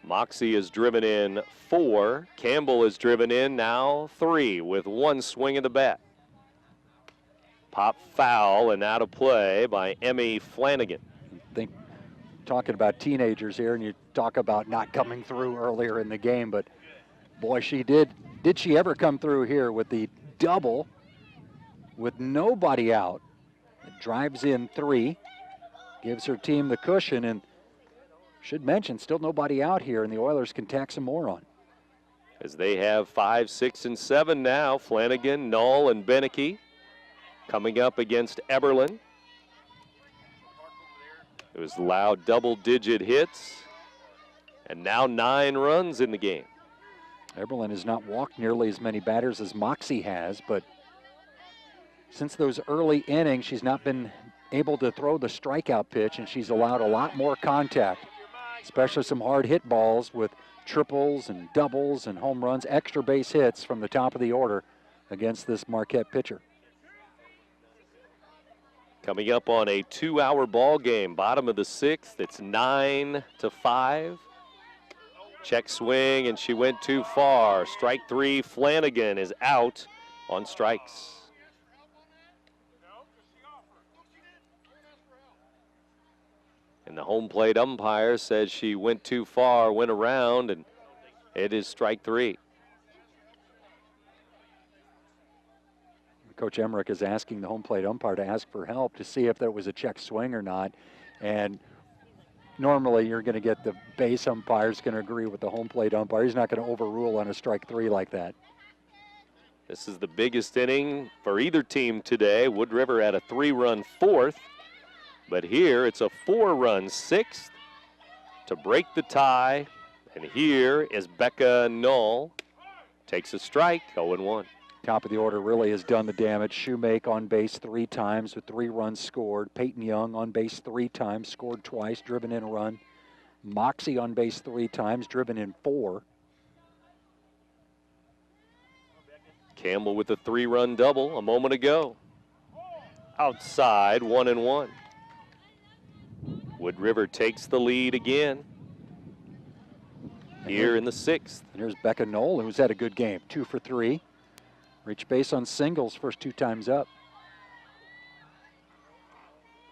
Moxie has driven in 4. Campbell has driven in now 3 with 1 swing of the bat. Pop foul and out of play by Emmy Flanagan. Talking about teenagers here, and you talk about not coming through earlier in the game, but boy, she did. Did she ever come through here with the double with nobody out? It drives in 3, gives her team the cushion, and should mention still nobody out here, and the Oilers can tack some more on. As they have 5, 6, and 7 now, Flanagan, Null, and Beneke coming up against Eberlin. It was loud double-digit hits, and now 9 runs in the game. Eberlin has not walked nearly as many batters as Moxie has, but since those early innings, she's not been able to throw the strikeout pitch, and she's allowed a lot more contact, especially some hard hit balls with triples and doubles and home runs, extra base hits from the top of the order against this Marquette pitcher. Coming up on a 2-hour ball game, bottom of the 6th, it's 9-5. Check swing, and she went too far. Strike 3, Flanagan is out on strikes. And the home plate umpire says she went too far, went around, and it is strike 3. Coach Emmerich is asking the home plate umpire to ask for help to see if there was a check swing or not. And normally you're going to get the base umpire's going to agree with the home plate umpire. He's not going to overrule on a strike 3 like that. This is the biggest inning for either team today. Wood River had a 3-run 4th, but here it's a 4-run 6th to break the tie. And here is Becca Null. Takes a strike, 0-1. Top of the order really has done the damage. Shoemake on base 3 times with 3 runs scored. Peyton Young on base 3 times, scored twice, driven in a run. Moxie on base 3 times, driven in 4. Campbell with a 3-run double a moment ago. Outside, 1-1. Wood River takes the lead again here in the 6th. And here's Becca Knoll, who's had a good game, 2 for 3. Reached base on singles first 2 times up.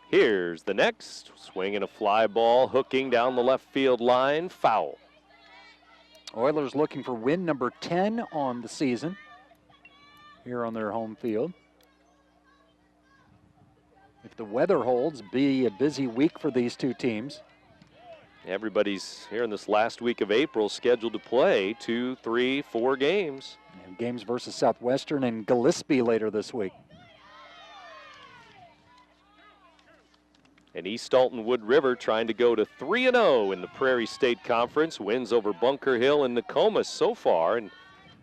Here's the next. Swinging a fly ball, hooking down the left field line, foul. Oilers looking for win number 10 on the season here on their home field. If the weather holds, be a busy week for these two teams. Everybody's here in this last week of April scheduled to play 2, 3, 4 games. And games versus Southwestern and Gillespie later this week. And East Alton-Wood River trying to go to 3-0 in the Prairie State Conference. Wins over Bunker Hill and Nokomis so far. And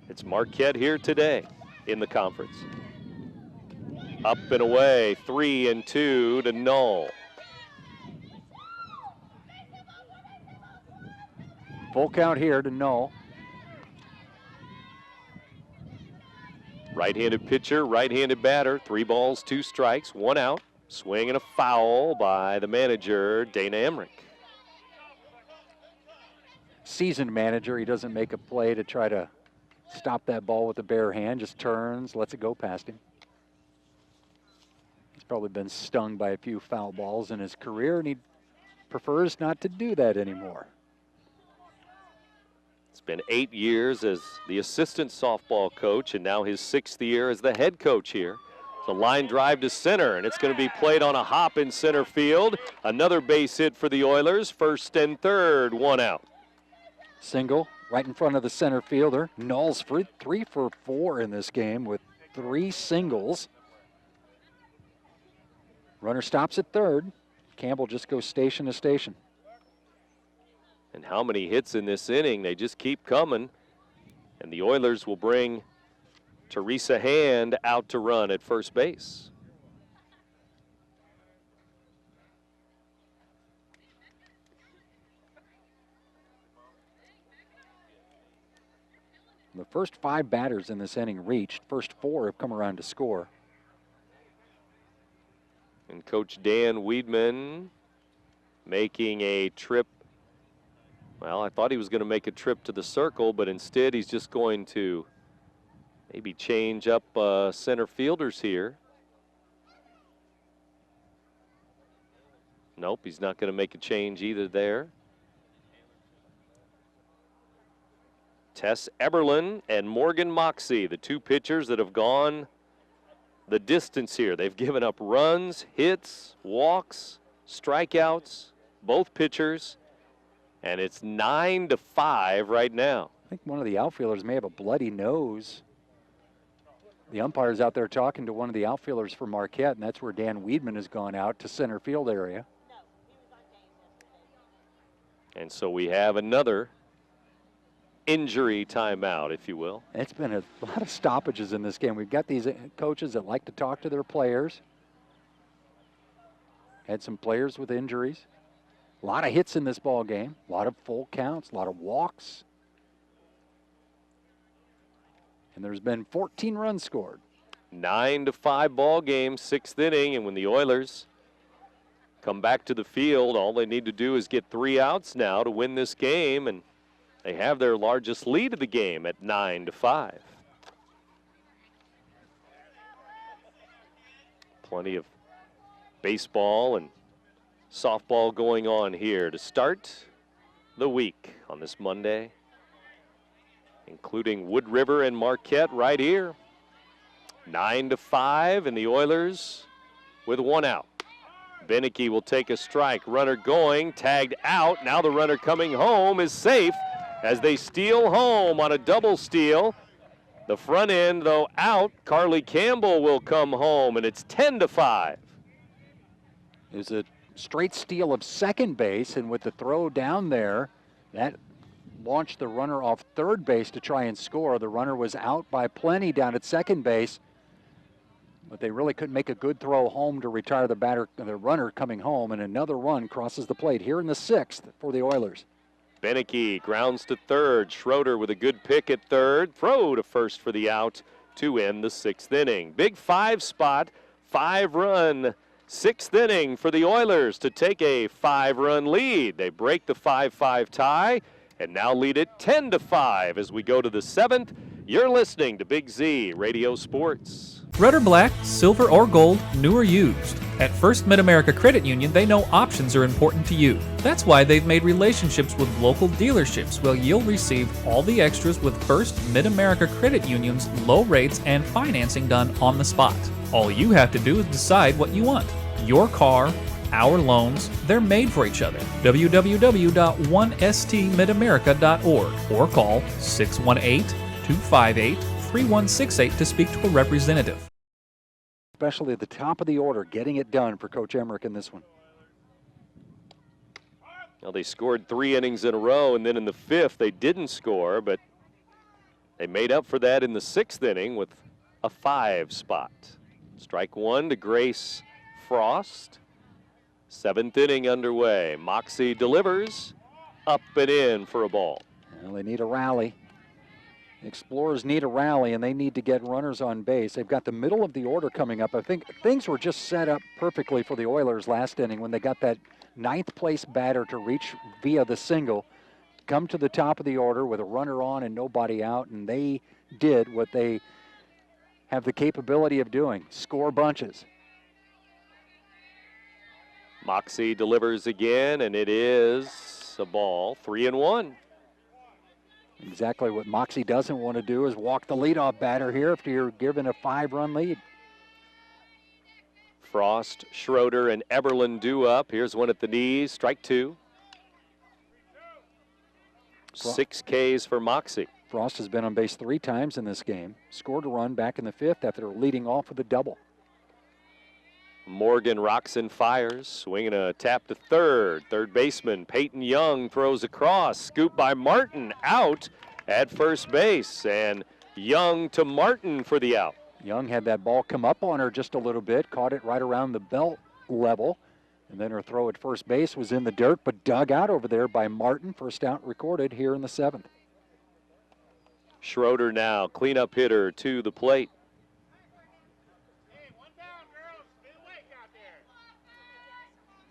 it's Marquette here today in the conference. Up and away, 3-2 to Knoll. Full count here to Knoll. Right-handed pitcher, right-handed batter. 3 balls, 2 strikes, 1 out. Swing and a foul by the manager, Dana Emmerich. Seasoned manager, he doesn't make a play to try to stop that ball with the bare hand, just turns, lets it go past him. He's probably been stung by a few foul balls in his career, and he prefers not to do that anymore. It's been 8 years as the assistant softball coach, and now his 6th year as the head coach here. The line drive to center, and it's going to be played on a hop in center field. Another base hit for the Oilers, 1st and 3rd, 1 out. Single right in front of the center fielder. Knoll's 3 for 4 in this game with 3 singles. Runner stops at 3rd. Campbell just goes station to station. And how many hits in this inning? They just keep coming. And the Oilers will bring Teresa Hand out to run at first base. The first 5 batters in this inning reached. First 4 have come around to score. And Coach Dan Weidman making a trip. Well, I thought he was going to make a trip to the circle, but instead he's just going to maybe change up center fielders here. Nope, he's not going to make a change either there. Tess Eberlin and Morgan Moxie, the 2 pitchers that have gone the distance here. They've given up runs, hits, walks, strikeouts, both pitchers, and it's 9-5 right now. I think one of the outfielders may have a bloody nose. The umpire's out there talking to one of the outfielders for Marquette, and that's where Dan Weidman has gone out to center field area. And so we have another injury timeout, if you will. It's been a lot of stoppages in this game. We've got these coaches that like to talk to their players. Had some players with injuries. A lot of hits in this ball game. A lot of full counts, a lot of walks. And there's been 14 runs scored. 9-5 ball game, 6th inning, and when the Oilers come back to the field, all they need to do is get 3 outs now to win this game, and they have their largest lead of the game at 9-5. Plenty of baseball and softball going on here to start the week on this Monday, including Wood River and Marquette right here. 9-5, and the Oilers with 1 out. Beneke will take a strike. Runner going, tagged out. Now the runner coming home is safe as they steal home on a double steal. The front end, though, out. Carly Campbell will come home, and it's 10-5. It was a straight steal of second base, and with the throw down there, that launched the runner off third base to try and score. The runner was out by plenty down at second base, but they really couldn't make a good throw home to retire the runner coming home, and another run crosses the plate here in the 6th for the Oilers. Beneke grounds to third. Schroeder with a good pick at third. Throw to first for the out to end the 6th inning. Big 5 spot, 5-run 6th inning for the Oilers to take a 5-run lead. They break the 5-5 tie and now lead it 10-5 as we go to the 7th. You're listening to Big Z Radio Sports. Red or black, silver or gold, new or used. At First Mid-America Credit Union, they know options are important to you. That's why they've made relationships with local dealerships where you'll receive all the extras with First Mid-America Credit Union's low rates and financing done on the spot. All you have to do is decide what you want. Your car, our loans, they're made for each other. www.1stmidamerica.org or call 618-258-3168 to speak to a representative. Especially at the top of the order, getting it done for Coach Emmerich in this one. Well, they scored 3 innings in a row, and then in the 5th they didn't score, but they made up for that in the 6th inning with a 5 spot. Strike 1 to Grace Frost. 7th inning underway. Moxie delivers up and in for a ball. Well, they need a rally. Explorers need a rally, and they need to get runners on base. They've got the middle of the order coming up. I think things were just set up perfectly for the Oilers last inning when they got that 9th place batter to reach via the single, come to the top of the order with a runner on and nobody out, and they did what they have the capability of doing, score bunches. Moxie delivers again, and it is a ball, 3-1. Exactly what Moxie doesn't want to do is walk the leadoff batter here after you're given a 5-run lead. Frost, Schroeder, and Eberlin due up. Here's one at the knees, strike 2. 6 Ks for Moxie. Frost has been on base 3 times in this game. Scored a run back in the 5th after leading off with a double. Morgan rocks and fires, swinging a tap to third. Third baseman Peyton Young throws across, scooped by Martin, out at first base, and Young to Martin for the out. Young had that ball come up on her just a little bit, caught it right around the belt level, and then her throw at first base was in the dirt, but dug out over there by Martin. First out recorded here in the 7th. Schroeder now, cleanup hitter to the plate.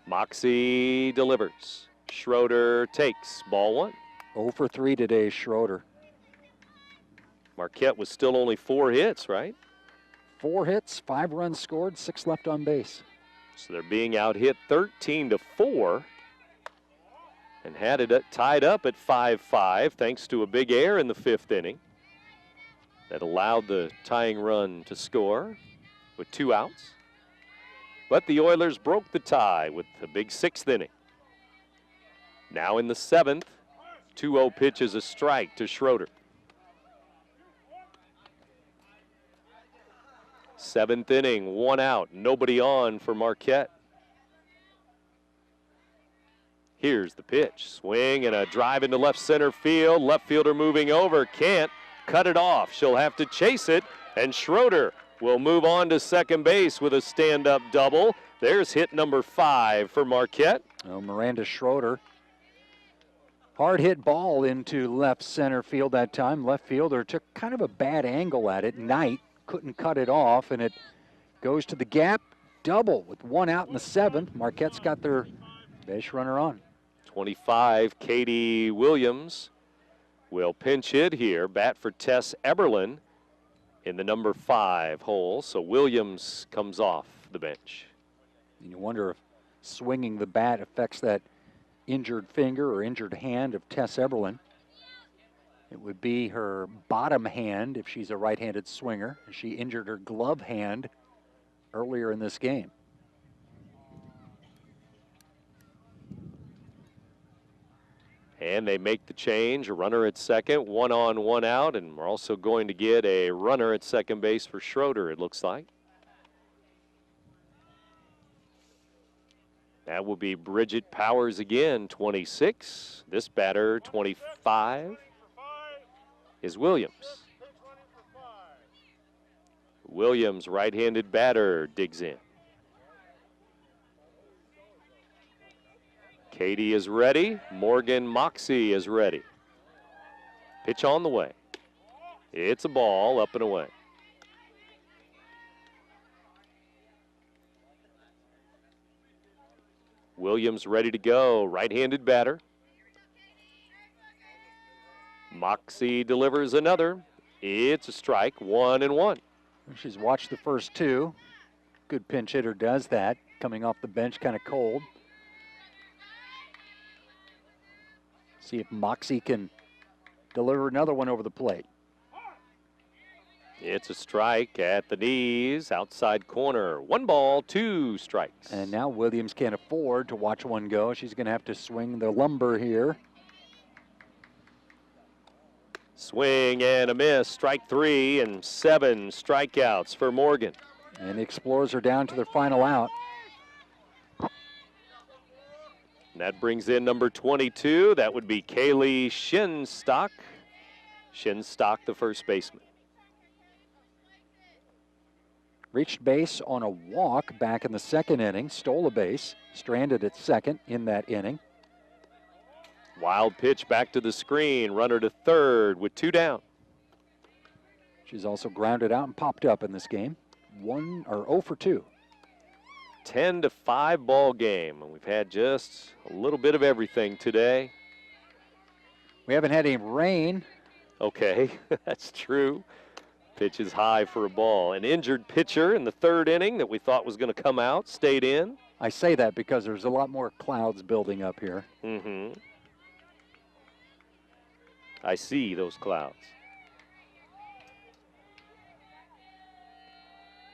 Moxie delivers. Schroeder takes ball 1. 0 for 3 today, Schroeder. Marquette was still only 4 hits, right? 4 hits, 5 runs scored, 6 left on base. So they're being out hit 13-4 and had it tied up at 5-5 thanks to a big error in the 5th inning that allowed the tying run to score with 2 outs. But the Oilers broke the tie with a big 6th inning. Now in the 7th, 2-0 pitch is a strike to Schroeder. 7th inning, 1 out, nobody on for Marquette. Here's the pitch, swing and a drive into left center field. Left fielder moving over, can't cut it off. She'll have to chase it, and Schroeder will move on to second base with a stand-up double. There's hit number 5 for Marquette. Oh, Miranda Schroeder. Hard hit ball into left center field that time. Left fielder took kind of a bad angle at it. Knight couldn't cut it off, and it goes to the gap. Double with 1 out in the 7th. Marquette's got their base runner on. 25, Katie Williams will pinch hit here. Bat for Tess Eberlin in the number 5 hole. So Williams comes off the bench. And you wonder if swinging the bat affects that injured finger or injured hand of Tess Eberlin. It would be her bottom hand if she's a right-handed swinger. She injured her glove hand earlier in this game. And they make the change, a runner at second, 1 on, 1 out, and we're also going to get a runner at second base for Schroeder, it looks like. That will be Bridget Powers again, 26. This batter, 25, is Williams. Williams, right-handed batter, digs in. Katie is ready. Morgan Moxie is ready. Pitch on the way. It's a ball, up and away. Williams ready to go, right-handed batter. Moxie delivers another. It's a strike, 1-1. She's watched the first two. Good pinch hitter does that, coming off the bench kind of cold. See if Moxie can deliver another one over the plate. It's a strike at the knees, outside corner. 1 ball, 2 strikes. And now Williams can't afford to watch one go. She's going to have to swing the lumber here. Swing and a miss, strike 3 and 7 strikeouts for Morgan. And the Explorers are down to their final out. And that brings in number 22. That would be Kaylee Shinstock. Shinstock, the first baseman. Reached base on a walk back in the second inning. Stole a base. Stranded at second in that inning. Wild pitch back to the screen. Runner to third with 2 down. She's also grounded out and popped up in this game. 0 for 2. 10-5 ball game, and we've had just a little bit of everything today. We haven't had any rain. Okay, that's true. Pitch is high for a ball. An injured pitcher in the 3rd inning that we thought was going to come out stayed in. I say that because there's a lot more clouds building up here. Mm-hmm. I see those clouds.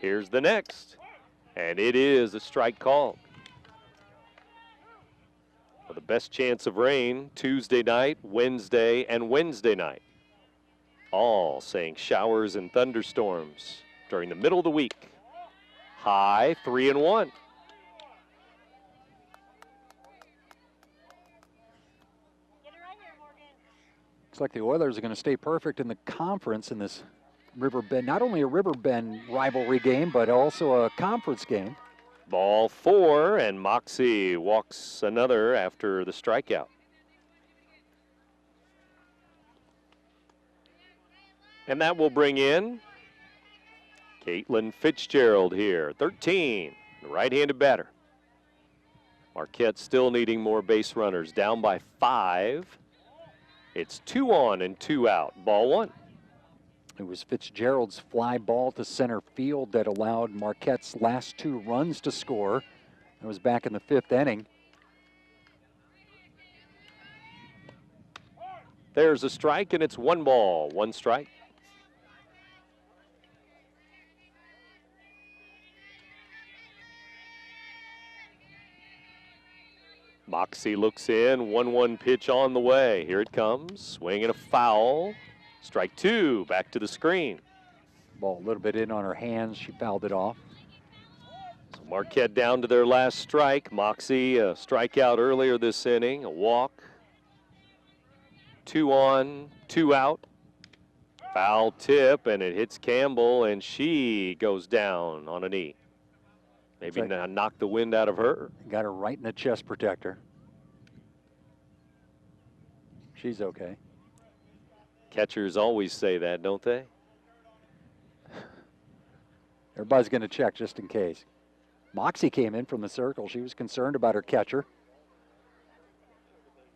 Here's the next. And it is a strike called. For the best chance of rain, Tuesday night, Wednesday, and Wednesday night. All saying showers and thunderstorms during the middle of the week. High, 3-1. Looks like the Oilers are going to stay perfect in the conference in this RiverBend, not only a RiverBend rivalry game, but also a conference game. Ball 4, and Moxie walks another after the strikeout. And that will bring in Caitlin Fitzgerald here, 13, the right-handed batter. Marquette still needing more base runners, down by 5. It's 2 on and 2 out, ball 1. It was Fitzgerald's fly ball to center field that allowed Marquette's last 2 runs to score. It was back in the 5th inning. There's a strike, and it's 1 ball, 1 strike. Moxie looks in, 1-1 pitch on the way. Here it comes, swing and a foul. Strike 2, back to the screen. Ball a little bit in on her hands. She fouled it off. So Marquette down to their last strike. Moxie, a strikeout earlier this inning, a walk. 2 on, 2 out. Foul tip, and it hits Campbell, and she goes down on a knee. Maybe knock the wind out of her. Got her right in the chest protector. She's okay. Catchers always say that, don't they? Everybody's going to check just in case. Moxie came in from the circle. She was concerned about her catcher.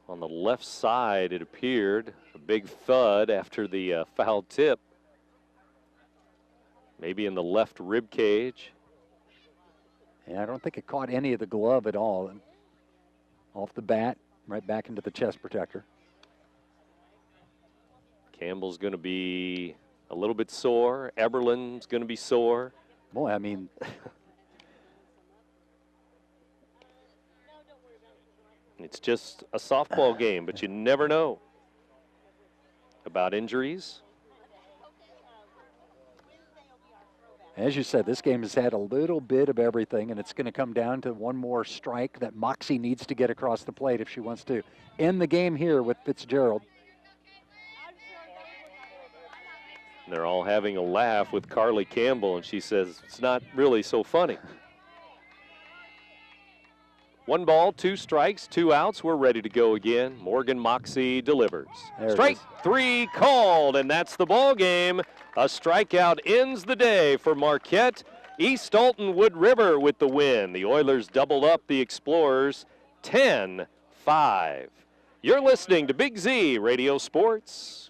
On the left side, it appeared a big thud after the foul tip. Maybe in the left rib cage. Yeah, I don't think it caught any of the glove at all. Off the bat, right back into the chest protector. Campbell's going to be a little bit sore. Eberlin's going to be sore. Boy, I mean, it's just a softball game, but you never know about injuries. As you said, this game has had a little bit of everything, and it's going to come down to one more strike that Moxie needs to get across the plate if she wants to end the game here with Fitzgerald. They're all having a laugh with Carly Campbell, and she says it's not really so funny. 1 ball, 2 strikes, 2 outs. We're ready to go again. Morgan Moxie delivers. Strike 3 called, and that's the ball game. A strikeout ends the day for Marquette. East Alton-Wood River with the win. The Oilers doubled up the Explorers 10-5. You're listening to Big Z Radio Sports.